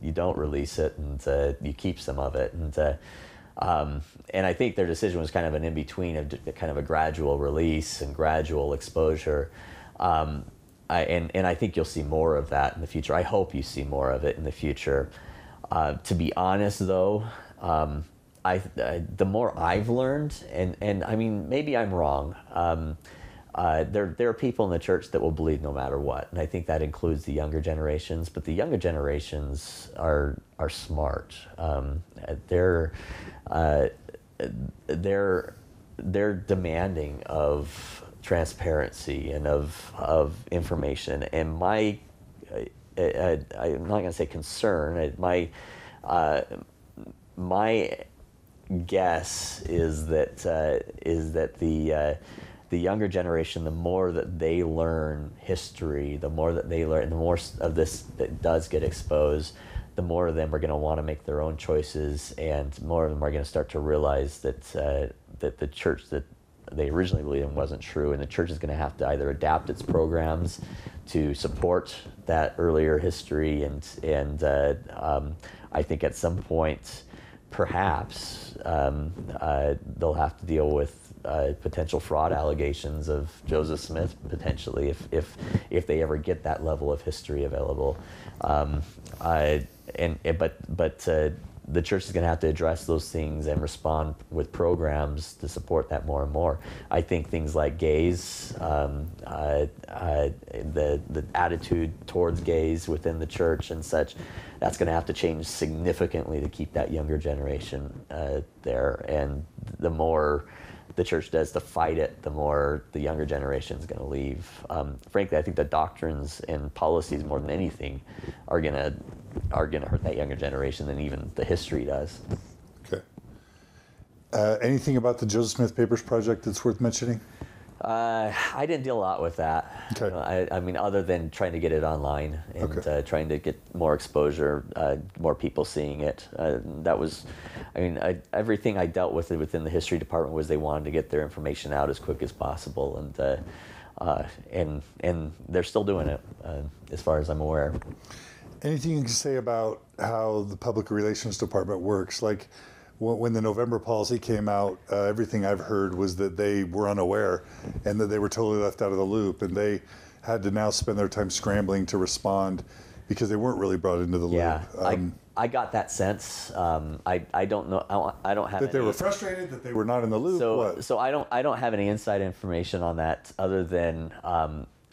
you don't release it, and you keep some of it, and I think their decision was kind of an in-between of kind of a gradual release and gradual exposure. And I think you'll see more of that in the future. I hope you see more of it in the future. To be honest, though, the more I've learned, and I mean, maybe I'm wrong, there are people in the church that will believe no matter what, and I think that includes the younger generations. But the younger generations are smart. They're demanding of transparency and of information. And I'm not going to say concern. My guess is that the younger generation, the more that they learn history, the more that they learn, the more of this that does get exposed, the more of them are going to want to make their own choices, and more of them are going to start to realize that the church that they originally believed in wasn't true, and the church is going to have to either adapt its programs to support that earlier history, and I think at some point, perhaps they'll have to deal with potential fraud allegations of Joseph Smith, potentially, if they ever get that level of history available. But the church is going to have to address those things and respond with programs to support that more and more. I think things like gays, the attitude towards gays within the church and such, that's going to have to change significantly to keep that younger generation there. And the more the church does to fight it, the more the younger generation is going to leave. Frankly, I think the doctrines and policies, more than anything, are going to hurt that younger generation than even the history does. Okay. Anything about the Joseph Smith Papers project that's worth mentioning? I didn't deal a lot with that. Okay. I mean, other than trying to get it online and Okay. trying to get more exposure, more people seeing it. That was, I mean, everything I dealt with within the history department was they wanted to get their information out as quick as possible, and they're still doing it, as far as I'm aware. Anything you can say about how the public relations department works? Like, when the November policy came out, everything I've heard was that they were unaware and that they were totally left out of the loop, and they had to now spend their time scrambling to respond because they weren't really brought into the loop. Yeah, I got that sense. I don't know. I don't have that they were frustrated that they were not in the loop. So I don't have any inside information on that, other than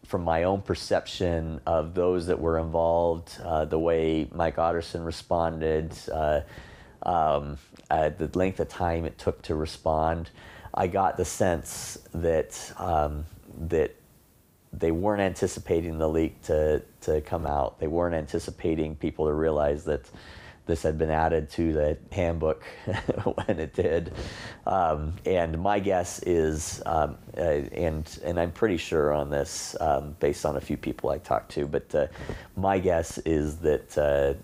from my own perception of those that were involved, the way Mike Otterson responded. The length of time it took to respond, I got the sense that that they weren't anticipating the leak to come out. They weren't anticipating people to realize that this had been added to the handbook when it did. And my guess is, and I'm pretty sure on this, based on a few people I talked to, but my guess is that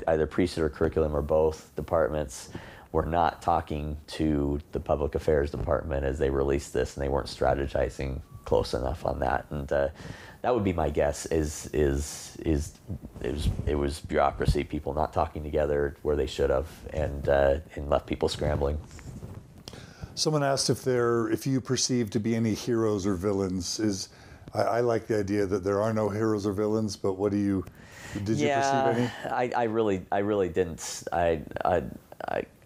either priesthood or curriculum or both departments were not talking to the public affairs department as they released this, and they weren't strategizing close enough on that. And that would be my guess. It was bureaucracy, people not talking together where they should have, and left people scrambling. Someone asked if you perceive to be any heroes or villains. I like the idea that there are no heroes or villains, but what did you perceive any? I really didn't.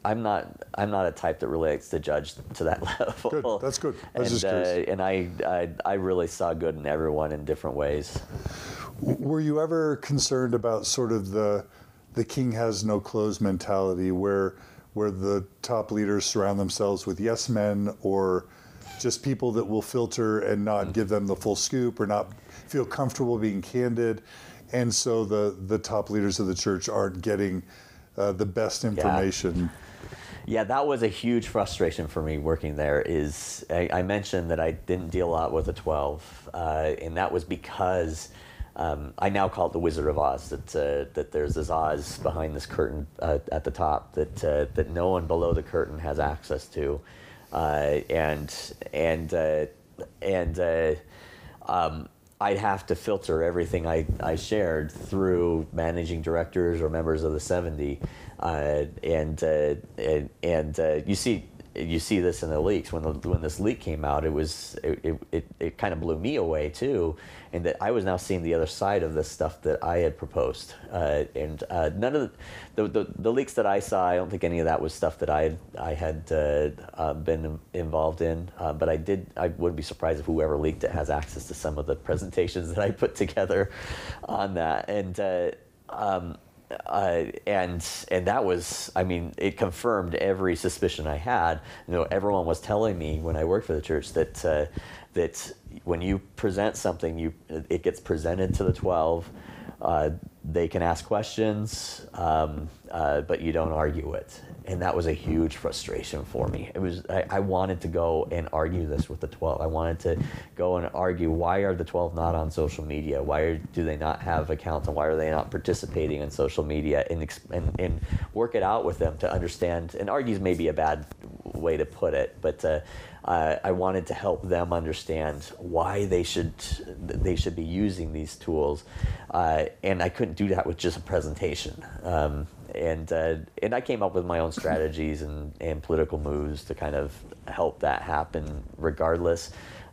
I'm not a type that really likes to judge to that level. Good. That's good. I was just curious. And I really saw good in everyone in different ways. Were you ever concerned about sort of the king has no clothes mentality, where the top leaders surround themselves with yes men, or just people that will filter and not give them the full scoop, or not feel comfortable being candid, and so the top leaders of the church aren't getting the best information. Yeah, that was a huge frustration for me working there. I mentioned that I didn't deal a lot with the 12, and that was because I now call it the Wizard of Oz. That there's this Oz behind this curtain at the top that no one below the curtain has access to, I'd have to filter everything I shared through managing directors or members of the 70, you see this in the leaks. When this leak came out, it kind of blew me away too, and that I was now seeing the other side of the stuff that I had proposed. None of the leaks that I saw, I don't think any of that was stuff that I had been involved in. But I wouldn't be surprised if whoever leaked it has access to some of the presentations that I put together on that. And that was, I mean, it confirmed every suspicion I had. Everyone was telling me when I worked for the church that when you present something, it gets presented to the 12. They can ask questions, but you don't argue it. And that was a huge frustration for me. I wanted to go and argue this with the 12. I wanted to go and argue, why are the 12 not on social media? Why do they not have accounts, and why are they not participating in social media? And work it out with them to understand. And argue is maybe a bad way to put it, but I wanted to help them understand why they should be using these tools, and I couldn't do that with just a presentation. And I came up with my own strategies and political moves to kind of help that happen, regardless,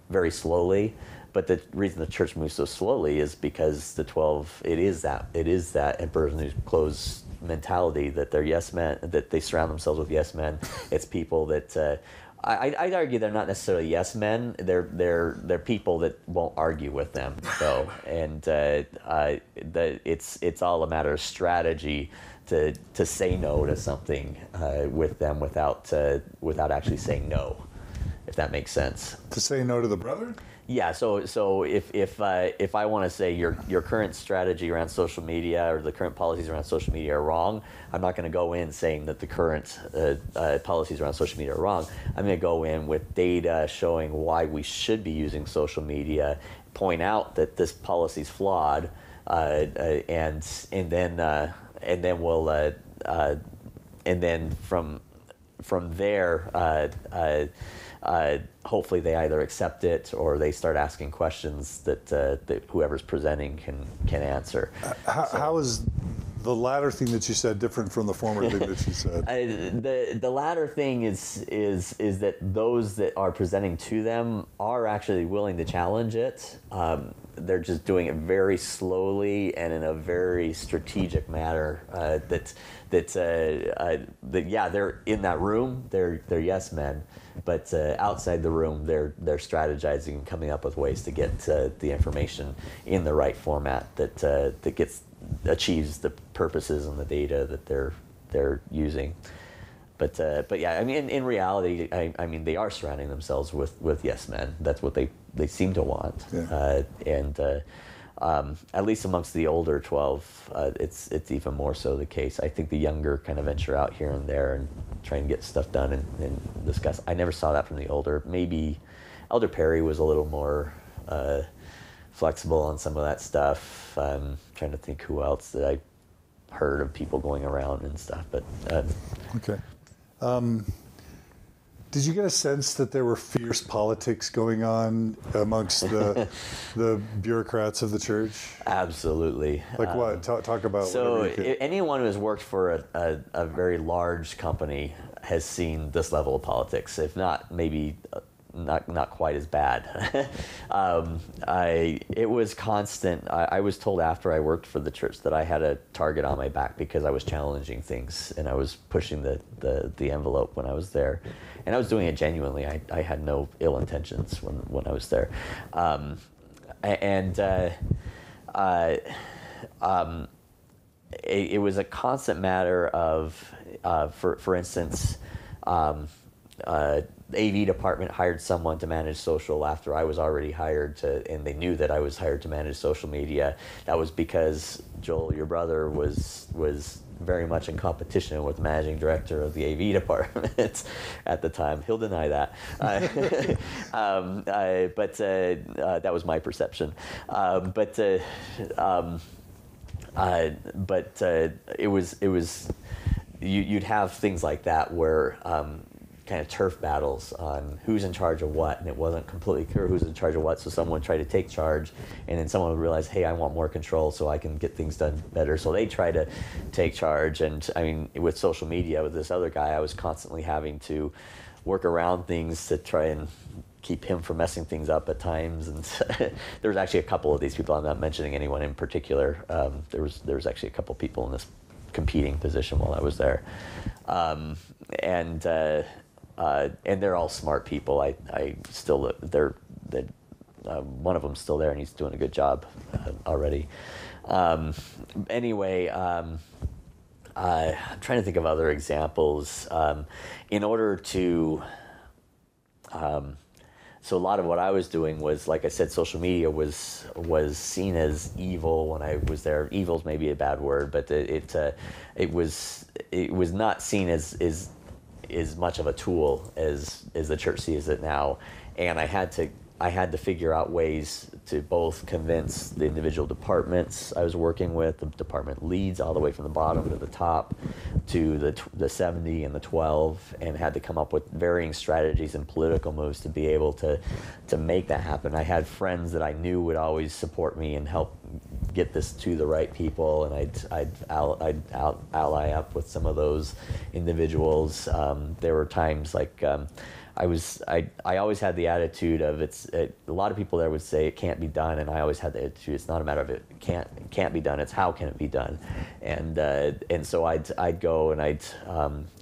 very slowly. But the reason the church moves so slowly is because the 12, it is that emperor's new clothes mentality, that they're yes men, that they surround themselves with yes men. It's people that I'd argue they're not necessarily yes men. They're people that won't argue with them, though, and it's all a matter of strategy to say no to something with them without actually saying no, if that makes sense. To say no to the brother? Yeah, so if I want to say your current strategy around social media or the current policies around social media are wrong, I'm not going to go in saying that the current policies around social media are wrong. I'm going to go in with data showing why we should be using social media, point out that this policy is flawed, and then we'll and then from there. Hopefully they either accept it or they start asking questions that whoever's presenting can answer. How is the latter thing that you said different from the former thing that you said? The latter thing is that those that are presenting to them are actually willing to challenge it. They're just doing it very slowly and in a very strategic manner. They're in that room. They're yes men, but outside the room, they're strategizing and coming up with ways to get the information in the right format that achieves the purposes and the data that they're using. But yeah, I mean, in reality, I mean, they are surrounding themselves with yes men. That's what they seem to want. Yeah. At least amongst the older 12, it's even more so the case. I think the younger kind of venture out here and there and try and get stuff done and discuss. I never saw that from the older. Maybe Elder Perry was a little more flexible on some of that stuff. I'm trying to think who else that I heard of people going around and stuff. But okay. Did you get a sense that there were fierce politics going on amongst the bureaucrats of the church? Absolutely. Like what? Talk about. So anyone who has worked for a very large company has seen this level of politics, if not maybe not quite as bad. It was constant. I was told after I worked for the church that I had a target on my back because I was challenging things and I was pushing the envelope when I was there, and I was doing it genuinely. I had no ill intentions when I was there, it was a constant matter of, for instance. The AV department hired someone to manage social after I was already hired and they knew that I was hired to manage social media. That was because Joel, your brother, was very much in competition with the managing director of the AV department at the time. He'll deny that. But that was my perception. But it was you'd have things like that where kind of turf battles on who's in charge of what, and it wasn't completely clear who's in charge of what, so someone tried to take charge, and then someone would realize, hey, I want more control so I can get things done better, so they try to take charge. And I mean, with social media, with this other guy, I was constantly having to work around things to try and keep him from messing things up at times. And there was actually a couple of these people, I'm not mentioning anyone in particular, there was actually a couple people in this competing position while I was there, and they're all smart people. I still, they're one of them's still there, and he's doing a good job already. Anyway, I'm trying to think of other examples. In order to, so a lot of what I was doing was, like I said, social media was seen as evil when I was there. Evil's maybe a bad word, but it was not seen as much of a tool as the church sees it now. And I had to figure out ways to both convince the individual departments I was working with, the department leads, all the way from the bottom to the top, to the 70 and the 12, and had to come up with varying strategies and political moves to be able to make that happen. I had friends that I knew would always support me and help get this to the right people, and I'd ally up with some of those individuals. There were times like I always had the attitude of a lot of people there would say it can't be done, and I always had the attitude it's not a matter of it can't be done, it's how can it be done. And so I'd go and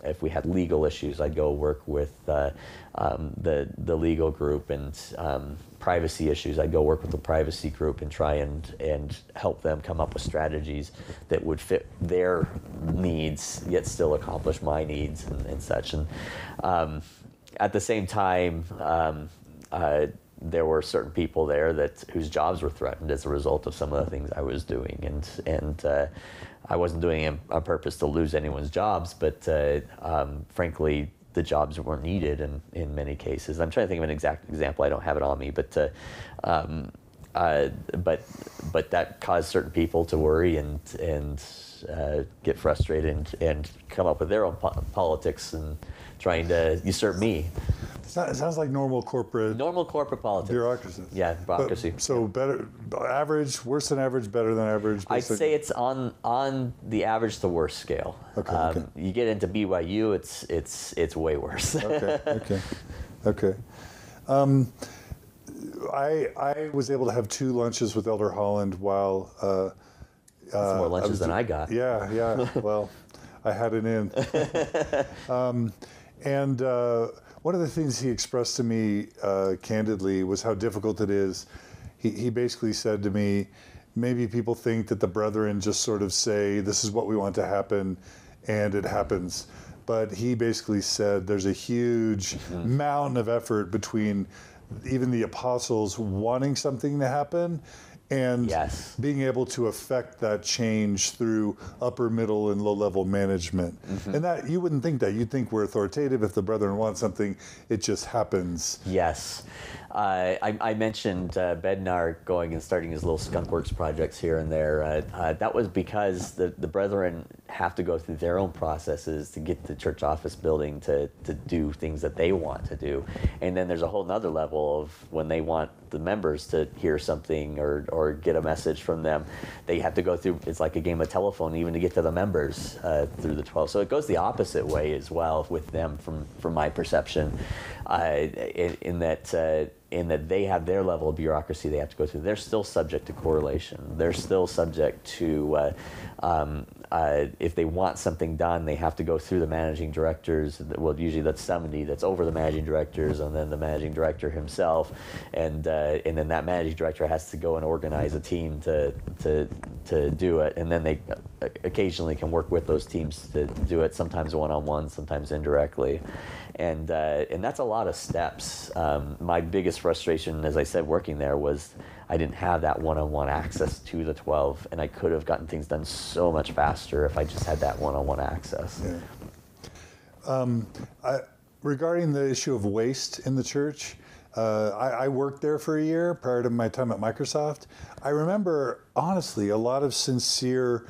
if we had legal issues, I'd go work with the legal group, and privacy issues, I'd go work with the privacy group and try and help them come up with strategies that would fit their needs yet still accomplish my needs and such. And at the same time, there were certain people there whose jobs were threatened as a result of some of the things I was doing, and I wasn't doing it on purpose to lose anyone's jobs, but frankly, the jobs weren't needed in many cases. I'm trying to think of an exact example. I don't have it on me, but that caused certain people to worry and get frustrated and come up with their own politics and trying to usurp me. It sounds like normal corporate politics. Bureaucracy. Yeah, bureaucracy. So better, average, worse than average, better than average? I'd say it's on the average to worst scale. Okay. You get into BYU, it's way worse. Okay. I was able to have 2 lunches with Elder Holland while That's more lunches than I got. Yeah. Well, I had it in. And one of the things he expressed to me candidly was how difficult it is. He basically said to me, maybe people think that the brethren just sort of say, this is what we want to happen, and it happens. But he basically said there's a huge mountain of effort between even the apostles wanting something to happen and being able to affect that change through upper, middle, and low-level management. And that you wouldn't think that. You'd think we're authoritative. If the brethren want something, it just happens. Yes. I mentioned Bednar going and starting his little skunkworks projects here and there. That was because the brethren have to go through their own processes to get the church office building to do things that they want to do. And then there's a whole nother level of when they want the members to hear something or get a message from them, they have to go through, it's like a game of telephone even to get to the members through the 12. So it goes the opposite way as well with them from my perception, in that they have their level of bureaucracy they have to go through. They're still subject to correlation. They're still subject to, if they want something done, they have to go through the managing directors. Well, usually that's somebody that's over the managing directors, and then the managing director himself, and then that managing director has to go and organize a team to do it, and then they occasionally can work with those teams to do it, sometimes one-on-one, sometimes indirectly. And that's a lot of steps. My biggest biggest frustration, as I said, working there was I didn't have that one-on-one access to the 12, and I could have gotten things done so much faster if I just had that one-on-one access. Yeah. Regarding the issue of waste in the church, I worked there for a year prior to my time at Microsoft. I remember, honestly, a lot of sincere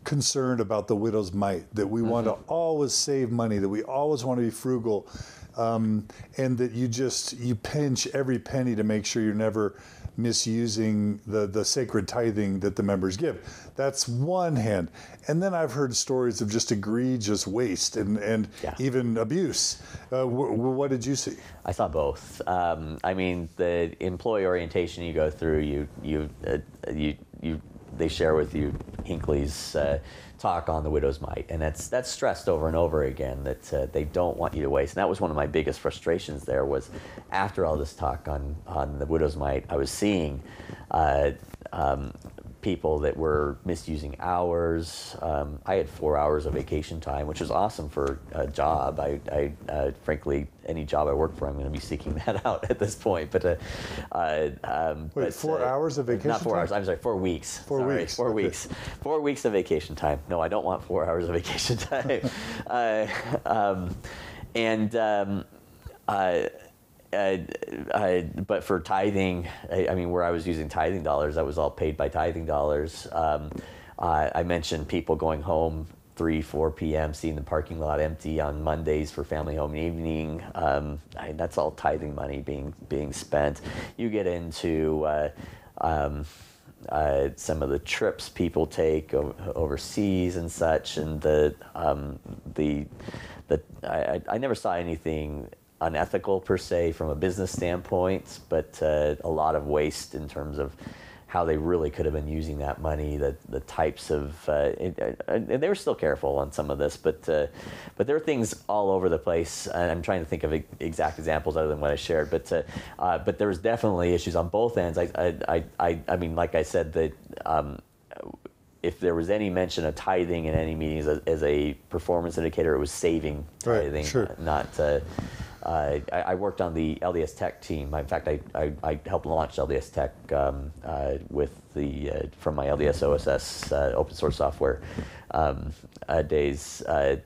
concern about the widow's mite, that we want to always save money, that we always want to be frugal, and that you pinch every penny to make sure you're never misusing the sacred tithing that the members give. That's one hand. And then I've heard stories of just egregious waste and even abuse. What did you see? I saw both. I mean, the employee orientation you go through, they share with you Hinckley's talk on the widow's mite, and that's stressed over and over again, that they don't want you to waste. And that was one of my biggest frustrations there, was after all this talk on the widow's mite, I was seeing people that were misusing hours. I had 4 hours of vacation time, which is awesome for a job. I frankly, any job I work for, I'm going to be seeking that out at this point. But wait, 4 hours of vacation? Not 4 time? hours. I'm sorry, 4 weeks. 4 weeks. 4 okay. weeks. 4 weeks of vacation time. No, I don't want 4 hours of vacation time. But for tithing, I mean, where I was using tithing dollars, that was all paid by tithing dollars. I mentioned people going home 3-4 p.m., seeing the parking lot empty on Mondays for family home evening. That's all tithing money being spent. You get into some of the trips people take overseas and such, and I never saw anything unethical per se from a business standpoint, but a lot of waste in terms of how they really could have been using that money, the types of, and they were still careful on some of this, but there are things all over the place, and I'm trying to think of exact examples other than what I shared, but there was definitely issues on both ends. I mean, like I said, that if there was any mention of tithing in any meetings as a performance indicator, it was saving tithing, right, sure. Not. I worked on the LDS Tech team. In fact, I helped launch LDS Tech with from my LDS OSS open source software days. I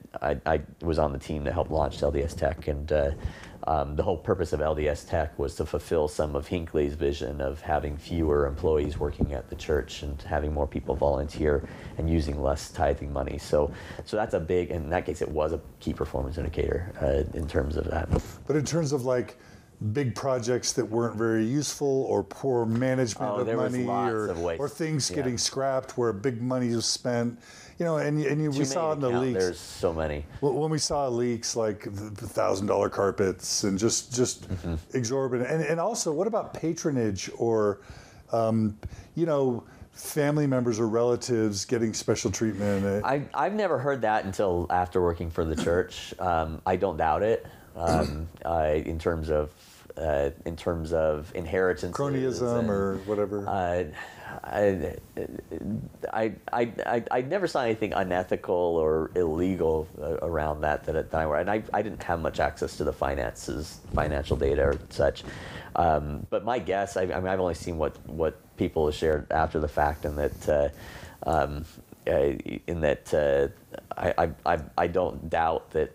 was on the team to help launch LDS Tech, and the whole purpose of LDS Tech was to fulfill some of Hinckley's vision of having fewer employees working at the church and having more people volunteer and using less tithing money. So that's a big, in that case, it was a key performance indicator in terms of that. But in terms of like big projects that weren't very useful, or poor management of money, or things getting scrapped where big money was spent, we saw in the leaks. There's so many. When we saw leaks like the $1,000 carpets and just exorbitant, and also what about patronage or family members or relatives getting special treatment? I've never heard that until after working for the church. I don't doubt it. In terms of inheritance, cronyism or whatever. I never saw anything unethical or illegal around that I didn't have much access to the financial data or such. But my guess, I mean, I've only seen what people have shared after the fact, and that I don't doubt that.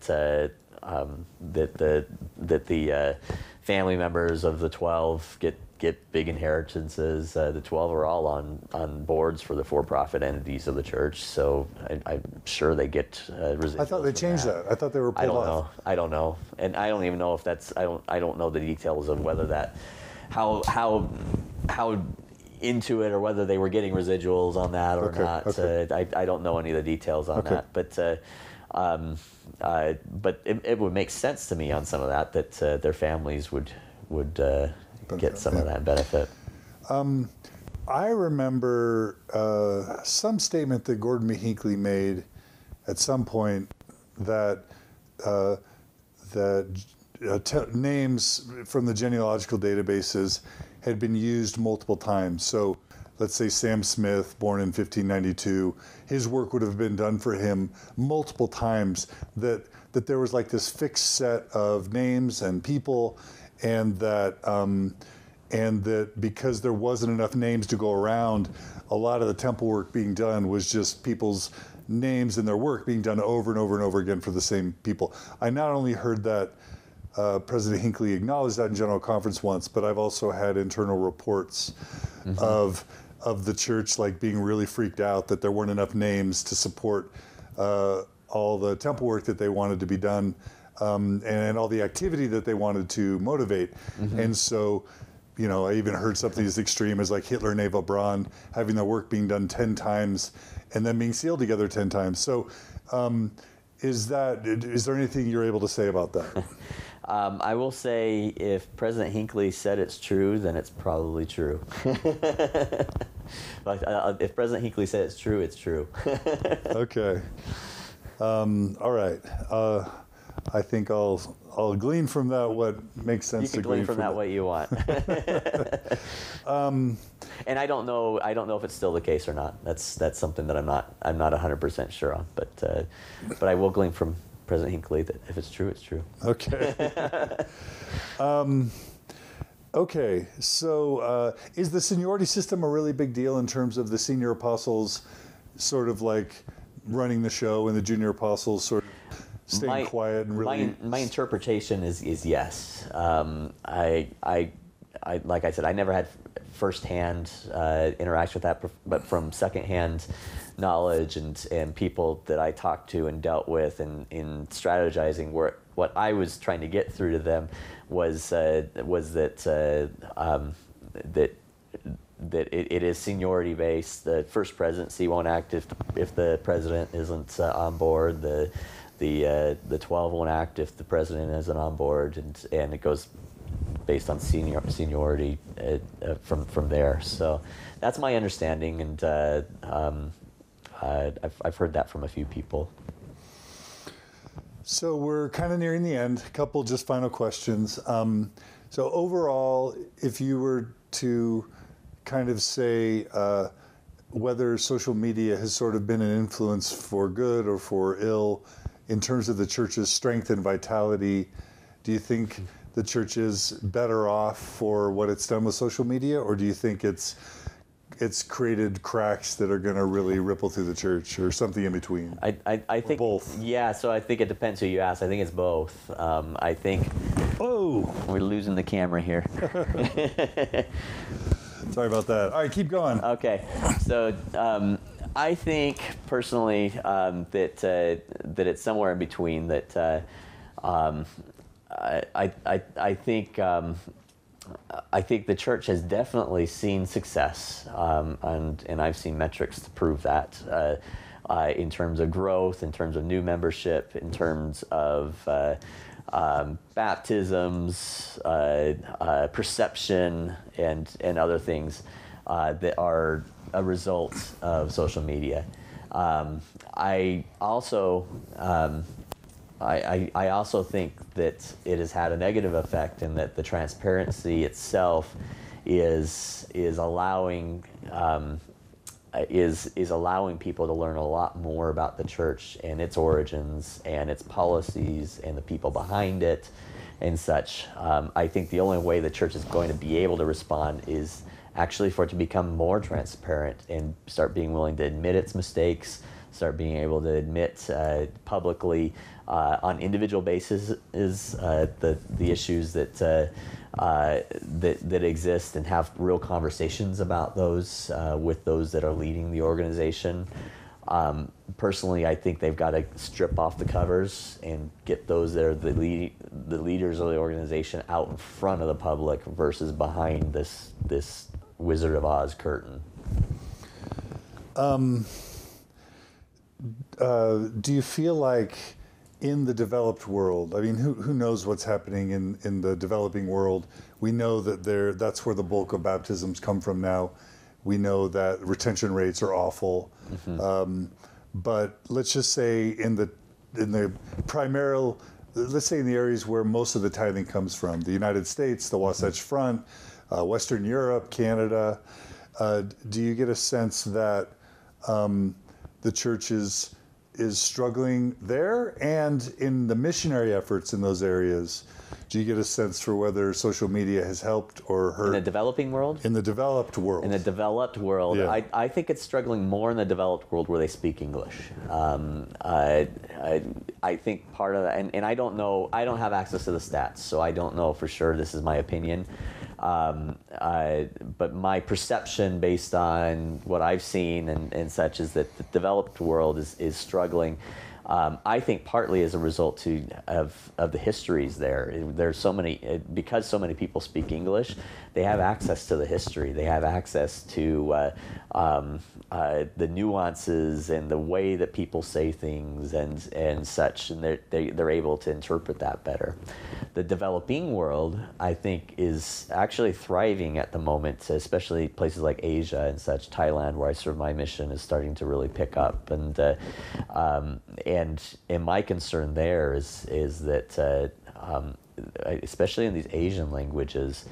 That the family members of the 12 get big inheritances. The 12 are all on boards for the for-profit entities of the church, so I'm sure they get residuals. I thought they changed that. I thought they were pulled off. I don't know, and I don't even know if that's. I don't know the details of whether that, how into it, or whether they were getting residuals on that or not. Okay. I don't know any of the details on that, but it would make sense to me on some of that their families would get some of that benefit. I remember some statement that Gordon B. Hinckley made at some point that names from the genealogical databases had been used multiple times. So let's say Sam Smith, born in 1592, his work would have been done for him multiple times, that there was like this fixed set of names and people, and that because there wasn't enough names to go around, a lot of the temple work being done was just people's names and their work being done over and over and over again for the same people. I not only heard that President Hinckley acknowledged that in General Conference once, but I've also had internal reports of the church like being really freaked out that there weren't enough names to support all the temple work that they wanted to be done, and all the activity that they wanted to motivate. And so, you know, I even heard something as extreme as like Hitler and Eva Braun having their work being done 10 times and then being sealed together 10 times. So is there anything you're able to say about that? I will say if President Hinckley said it's true, then it's probably true. If President Hinckley said it's true, it's true. Okay. All right. I think I'll glean from that what makes sense. You can glean from that what you want. And I don't know if it's still the case or not. That's something that I'm not 100% sure on. But I will glean from President Hinckley that if it's true, it's true. Okay. Okay. So is the seniority system a really big deal in terms of the senior apostles sort of like running the show and the junior apostles sort of staying quiet and really? My interpretation is yes. I like I said, I never had firsthand interaction with that, but from secondhand knowledge and people that I talked to and dealt with and in strategizing, what I was trying to get through to them was that it is seniority based. The first presidency won't act if the president isn't on board. The 12 won't act if the president isn't on board, and it goes based on seniority from there. So that's my understanding, and I've heard that from a few people. So we're kind of nearing the end. A couple just final questions. So overall, if you were to kind of say whether social media has sort of been an influence for good or for ill in terms of the church's strength and vitality, do you think the church is better off for what it's done with social media, or do you think it's created cracks that are going to really ripple through the church, or something in between? I think both. Yeah, so I think it depends who you ask. I think it's both. I think. Oh, we're losing the camera here. Sorry about that. All right, keep going. Okay, so I think personally that it's somewhere in between. That I think the church has definitely seen success, and I've seen metrics to prove that in terms of growth, in terms of new membership, in terms of baptisms, perception, and other things that are a result of social media. I also think that it has had a negative effect in that the transparency itself is allowing people to learn a lot more about the church and its origins and its policies and the people behind it and such. I think the only way the church is going to be able to respond is actually for it to become more transparent and start being willing to admit its mistakes, start being able to admit publicly on individual basis the issues that exist, and have real conversations about those with those that are leading the organization. Personally, I think they've got to strip off the covers and get those that are the leaders of the organization out in front of the public versus behind this Wizard of Oz curtain. Do you feel like in the developed world, I mean, who knows what's happening in the developing world? We know that that's where the bulk of baptisms come from now. We know that retention rates are awful. Mm-hmm. But let's just say in the primarily, let's say in the areas where most of the tithing comes from, the United States, the Wasatch Front, Western Europe, Canada, do you get a sense that the church is is struggling there, and in the missionary efforts in those areas? Do you get a sense for whether social media has helped or hurt? In the developing world? In the developed world. In the developed world, Yeah. I think it's struggling more in the developed world where they speak English. I think part of that, and I don't know, I don't have access to the stats, so I don't know for sure. This is my opinion. But my perception based on what I've seen and such is that the developed world is struggling. I think partly as a result of the histories there. There's so many, because so many people speak English, they have access to the history. They have access to the nuances and the way that people say things and such, and they're able to interpret that better. The developing world, I think, is actually thriving at the moment, especially places like Asia and such. Thailand, where I serve my mission, is starting to really pick up, and my concern there is that especially in these Asian languages,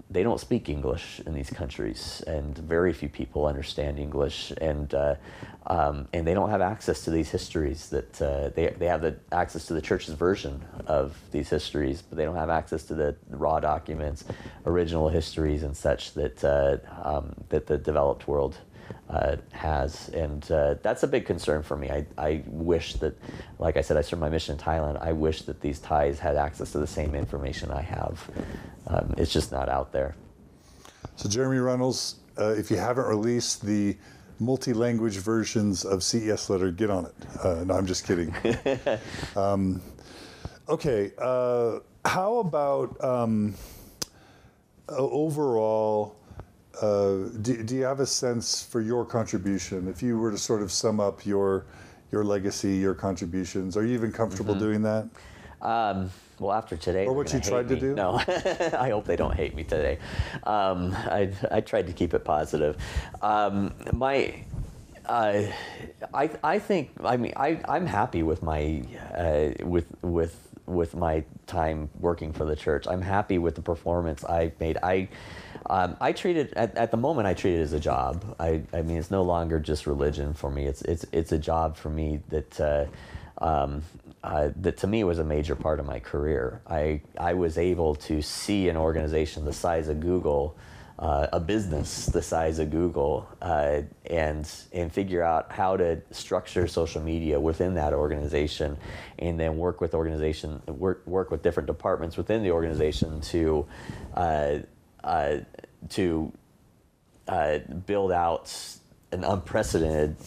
they don't speak English in these countries, and very few people understand English, and they don't have access to these histories. That they have the access to the church's version of these histories, but they don't have access to the raw documents, original histories, and such that the developed world has, and that's a big concern for me. I wish that, like I said, I serve my mission in Thailand. I wish that these Thais had access to the same information I have. It's just not out there. So Jeremy Reynolds, if you haven't released the multi-language versions of CES Letter, get on it. No, I'm just kidding. Okay, how about overall, do you have a sense for your contribution? If you were to sort of sum up your legacy, your contributions, are you even comfortable doing that? Well, after today, or what you tried to do? No, I hope they don't hate me today. I tried to keep it positive. I think. I mean, I'm happy with my with my time working for the church. I'm happy with the performance I've made. I treat it at the moment. I treat it as a job. I mean, it's no longer just religion for me. It's a job for me that to me was a major part of my career. I was able to see an organization the size of Google, a business the size of Google, and figure out how to structure social media within that organization, and then work with different departments within the organization to build out an unprecedented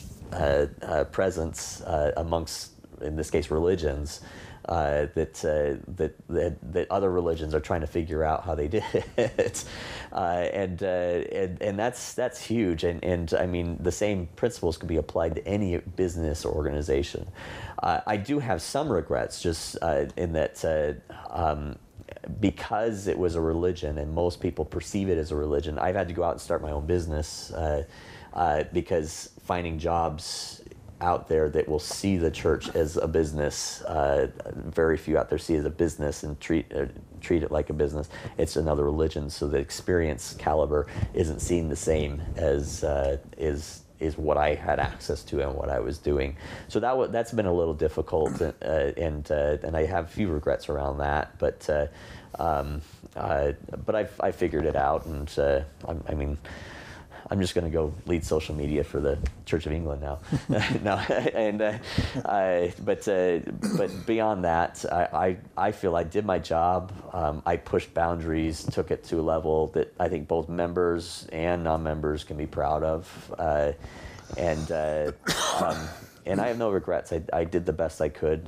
presence amongst, in this case, religions, that other religions are trying to figure out how they did it, and that's huge. And I mean, the same principles can be applied to any business or organization. I do have some regrets, just in that. Because it was a religion and most people perceive it as a religion, I've had to go out and start my own business because finding jobs out there that will see the church as a business, very few out there see it as a business and treat it like a business. It's another religion, so the experience caliber isn't seen the same as is what I had access to and what I was doing. So that's been a little difficult, and I have a few regrets around that. But I figured it out, and I mean, I'm just going to go lead social media for the Church of England now. No, and but beyond that, I feel I did my job. I pushed boundaries, took it to a level that I think both members and non-members can be proud of, and I have no regrets. I did the best I could,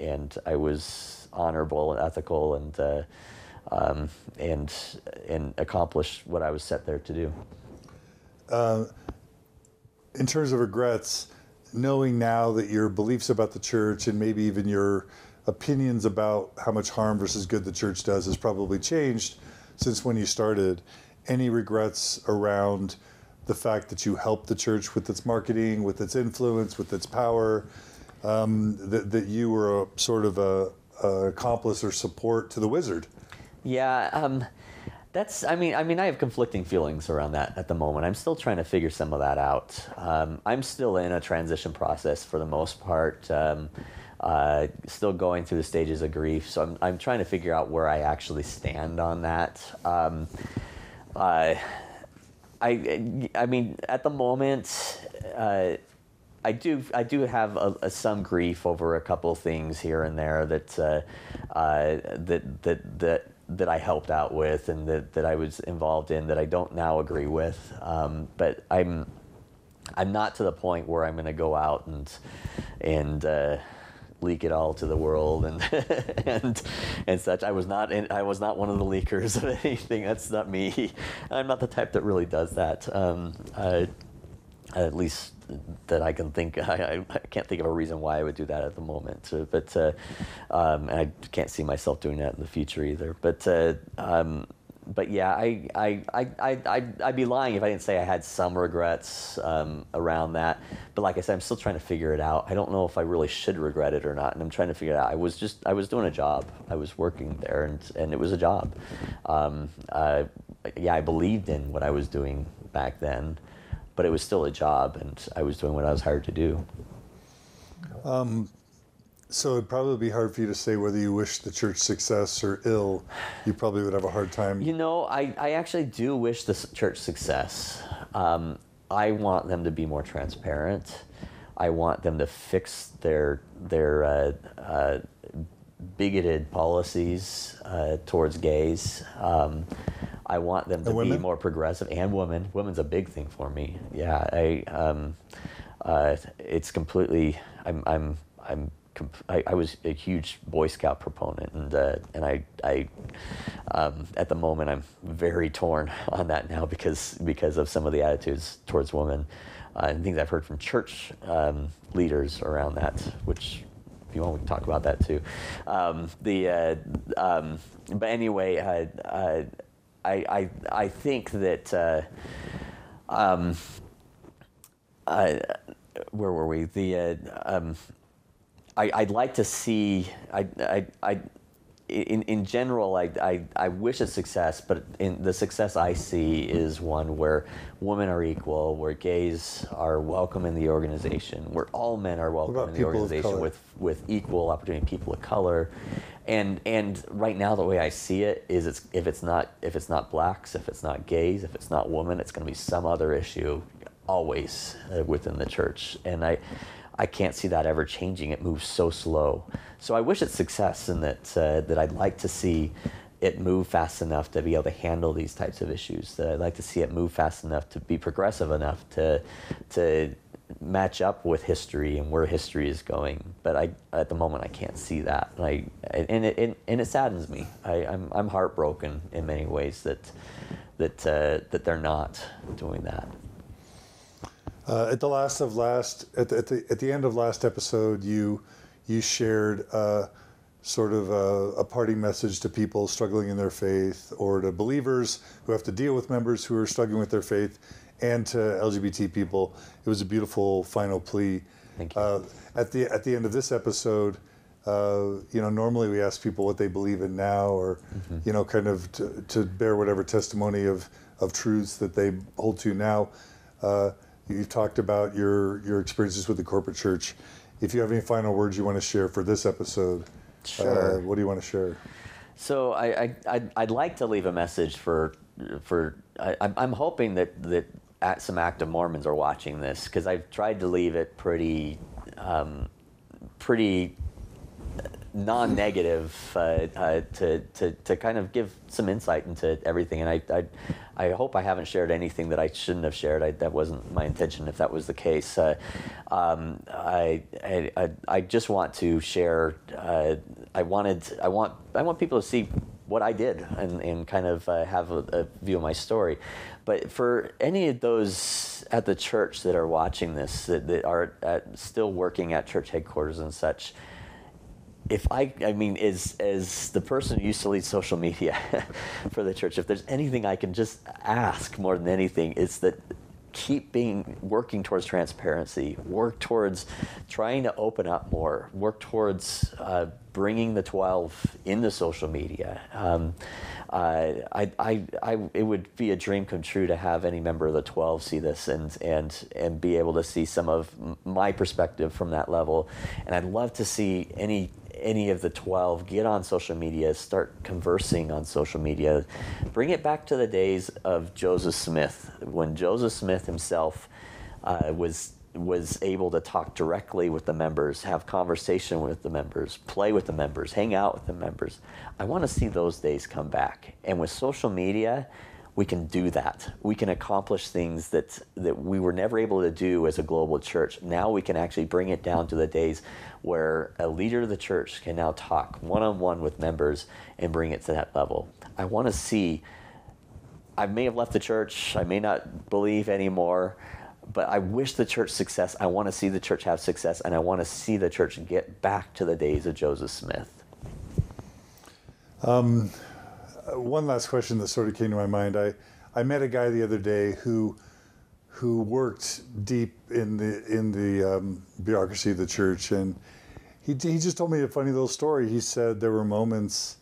and I was honorable and ethical, and accomplished what I was set there to do. In terms of regrets, knowing now that your beliefs about the church and maybe even your opinions about how much harm versus good the church does has probably changed since when you started, any regrets around the fact that you helped the church with its marketing, with its influence, with its power, that you were a sort of a accomplice or support to the wizard? Yeah. I have conflicting feelings around that at the moment. I'm still trying to figure some of that out. I'm still in a transition process for the most part. Still going through the stages of grief, so I'm trying to figure out where I actually stand on that. I mean, at the moment, I do have some grief over a couple of things here and there that I helped out with and that I was involved in that I don't now agree with. But I'm not to the point where I'm going to go out and leak it all to the world and such. I was not one of the leakers of anything. That's not me. I'm not the type that really does that. At least that I can think. I can't think of a reason why I would do that at the moment. But and I can't see myself doing that in the future either. But yeah, I'd be lying if I didn't say I had some regrets around that. But like I said, I'm still trying to figure it out. I don't know if I really should regret it or not, and I'm trying to figure it out. I was doing a job. I was working there, and it was a job. Yeah, I believed in what I was doing back then, but it was still a job, and I was doing what I was hired to do. So it'd probably be hard for you to say whether you wish the church success or ill. You probably would have a hard time. You know, I actually do wish the church success. I want them to be more transparent. I want them to fix their bigoted policies towards gays. I want them to be more progressive, and women. Women's a big thing for me. Yeah, it's completely. I was a huge Boy Scout proponent, and I at the moment I'm very torn on that now because of some of the attitudes towards women and things I've heard from church leaders around that, which if you want we can talk about that too. But anyway, I think that where were we? I'd like to see. In general, I wish it's success, but in the success I see is one where women are equal, where gays are welcome in the organization, where all men are welcome in the organization with equal opportunity. People of color, and right now the way I see it is if it's not blacks, if it's not gays, if it's not women, it's going to be some other issue always within the church, and I can't see that ever changing. It moves so slow. So I wish it's success, and that I'd like to see it move fast enough to be able to handle these types of issues. That I'd like to see it move fast enough to be progressive enough to match up with history and where history is going. But at the moment I can't see that, and it saddens me. I'm heartbroken in many ways that they're not doing that. At the end of last episode, you shared sort of a parting message to people struggling in their faith, or to believers who have to deal with members who are struggling with their faith, and to LGBT people. It was a beautiful final plea. Thank you. At the end of this episode, normally we ask people what they believe in now, or kind of to bear whatever testimony of truths that they hold to now. You've talked about your experiences with the corporate church. If you have any final words you want to share for this episode, sure. What do you want to share? So I'd like to leave a message I'm hoping that some active Mormons are watching this, because I've tried to leave it pretty non-negative to kind of give some insight into everything, and I hope I haven't shared anything that I shouldn't have shared. That wasn't my intention. If that was the case, I just want to share. I want people to see what I did and kind of have a view of my story. But for any of those at the church that are watching this, that are still working at church headquarters and such, if as the person who used to lead social media for the church, if there's anything I can just ask more than anything, it's that keep working towards transparency, work towards trying to open up more, work towards bringing the 12 into social media. It would be a dream come true to have any member of the 12 see this and be able to see some of my perspective from that level. And I'd love to see any of the 12 get on social media, start conversing on social media. Bring it back to the days of Joseph Smith, when Joseph Smith himself was able to talk directly with the members, have conversation with the members, play with the members, hang out with the members. I want to see those days come back. And with social media, we can do that. We can accomplish things that we were never able to do as a global church. Now we can actually bring it down to the days where a leader of the church can now talk one-on-one with members and bring it to that level. I want to see, I may have left the church, I may not believe anymore, but I wish the church success. I want to see the church have success, and I want to see the church get back to the days of Joseph Smith. One last question that sort of came to my mind. I met a guy the other day who worked deep in the bureaucracy of the church, and he just told me a funny little story. He said there were moments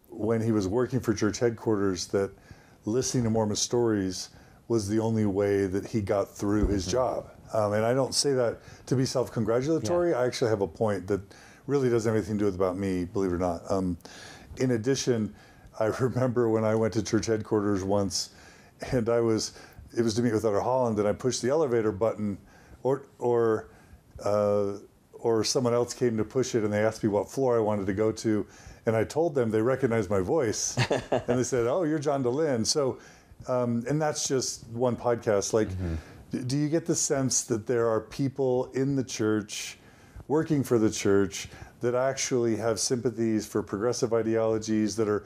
when he was working for church headquarters that listening to Mormon stories was the only way that he got through his job. And I don't say that to be self-congratulatory. Yeah. I actually have a point that really doesn't have anything to do with about me, believe it or not. In addition, I remember when I went to church headquarters once, and it was to meet with Elder Holland, and I pushed the elevator button, or someone else came to push it, and they asked me what floor I wanted to go to, and I told them. They recognized my voice, and they said, "Oh, you're John DeLynn." So. And that's just one podcast. Like, do you get the sense that there are people in the church, working for the church, that actually have sympathies for progressive ideologies, that are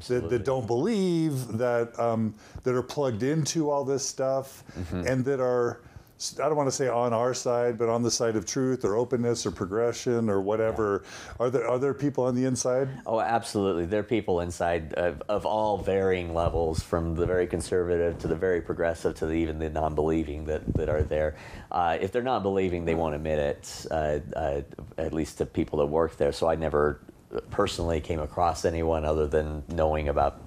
that don't believe, that are plugged into all this stuff, and that are, I don't want to say on our side, but on the side of truth or openness or progression or whatever? Yeah. Are there people on the inside? Oh, absolutely. There are people inside of all varying levels, from the very conservative to the very progressive to even the non-believing that are there. If they're not believing, they won't admit it, at least to people that work there. So I never personally came across anyone other than knowing about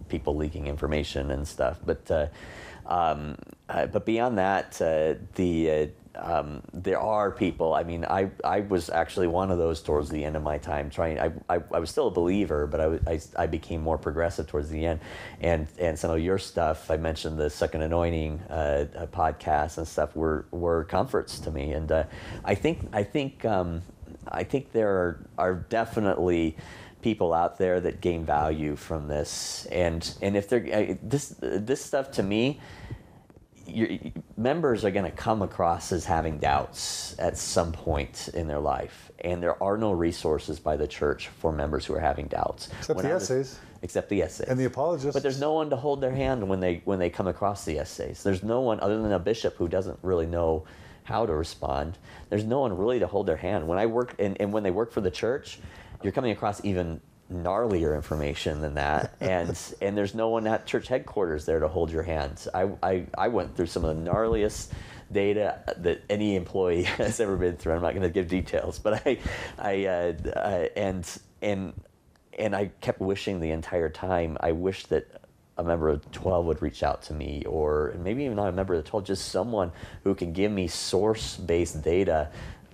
people leaking information and stuff. But beyond that, there are people. I mean, I was actually one of those towards the end of my time. I was still a believer, but I became more progressive towards the end. And some of your stuff, I mentioned the Second Anointing podcast and stuff, were comforts to me. And I think there are definitely people out there that gain value from this, and if they're this stuff, to me, members are going to come across as having doubts at some point in their life, and there are no resources by the church for members who are having doubts. Except the essays. And the apologists. But there's no one to hold their hand when they come across the essays. There's no one other than a bishop who doesn't really know how to respond. There's no one really to hold their hand. When I work and when they work for the church, you're coming across even gnarlier information than that, and there's no one at church headquarters there to hold your hand. I went through some of the gnarliest data that any employee has ever been through. I'm not going to give details, but I kept wishing the entire time. I wish that a member of 12 would reach out to me, or maybe even not a member of the 12, just someone who can give me source-based data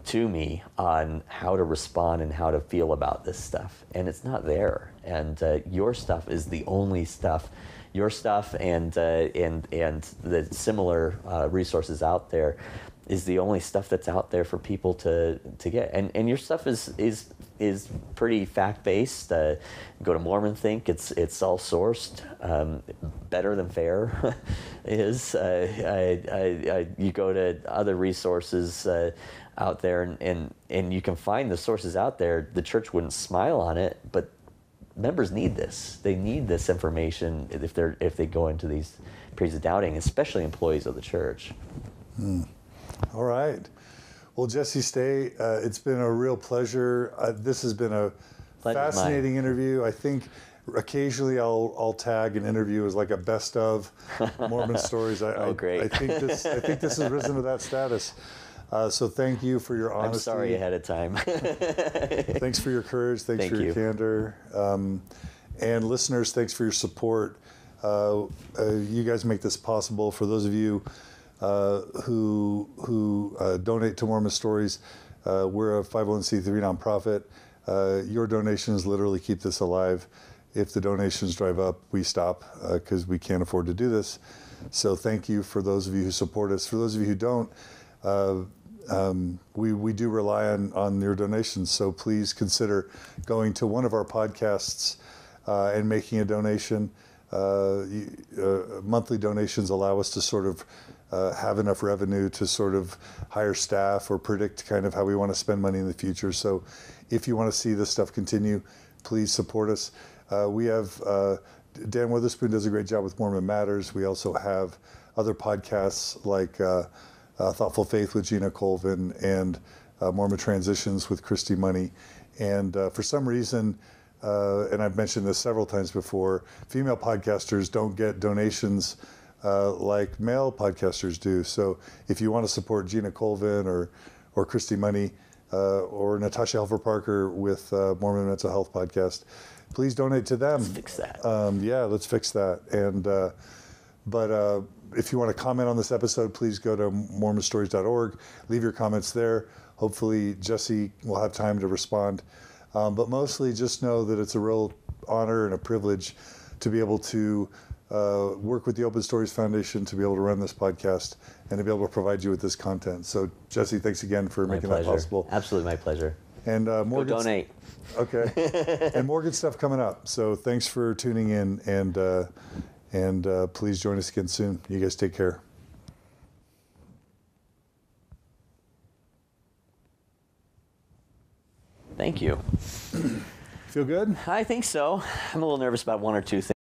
to me on how to respond and how to feel about this stuff. And it's not there. And your stuff is the only stuff. Your stuff and the similar resources out there is the only stuff that's out there for people to get. And your stuff is pretty fact-based. Go to Mormon Think. It's all sourced. Better than fair is. You go to other resources out there, and you can find the sources out there. The church wouldn't smile on it, but members need this. They need this information if they go into these periods of doubting, especially employees of the church. All right. Well, Jesse Stay, it's been a real pleasure. This has been a fascinating interview. I think occasionally I'll tag an interview as like a best of Mormon stories. Great. I think this has risen to that status. So thank you for your honesty. I'm sorry ahead of time. Thanks for your courage. Thanks for your candor. And listeners, thanks for your support. You guys make this possible. For those of you who donate to Mormon Stories, we're a 501c3 nonprofit. Your donations literally keep this alive. If the donations drive up, we stop because we can't afford to do this. So thank you for those of you who support us. For those of you who don't, we do rely on your donations. So please consider going to one of our podcasts and making a donation. Monthly donations allow us to sort of have enough revenue to sort of hire staff or predict kind of how we want to spend money in the future. So if you want to see this stuff continue, please support us. We have Dan Witherspoon does a great job with Mormon Matters. We also have other podcasts like Thoughtful Faith with Gina Colvin and Mormon Transitions with Christy Money. And for some reason, and I've mentioned this several times before, female podcasters don't get donations like male podcasters do. So if you want to support Gina Colvin or Christy Money or Natasha Helfer Parker with Mormon Mental Health Podcast, please donate to them. Let's fix that. Yeah, let's fix that. And but if you want to comment on this episode, please go to mormonstories.org. Leave your comments there. Hopefully Jesse will have time to respond. But mostly just know that it's a real honor and a privilege to be able to work with the Open Stories Foundation, to be able to run this podcast, and to be able to provide you with this content. So Jesse, thanks again for making that possible. Absolutely, my pleasure. And more go donate. Okay. And more good stuff coming up. So thanks for tuning in, and please join us again soon. You guys take care. Thank you. Feel good? I think so. I'm a little nervous about one or two things.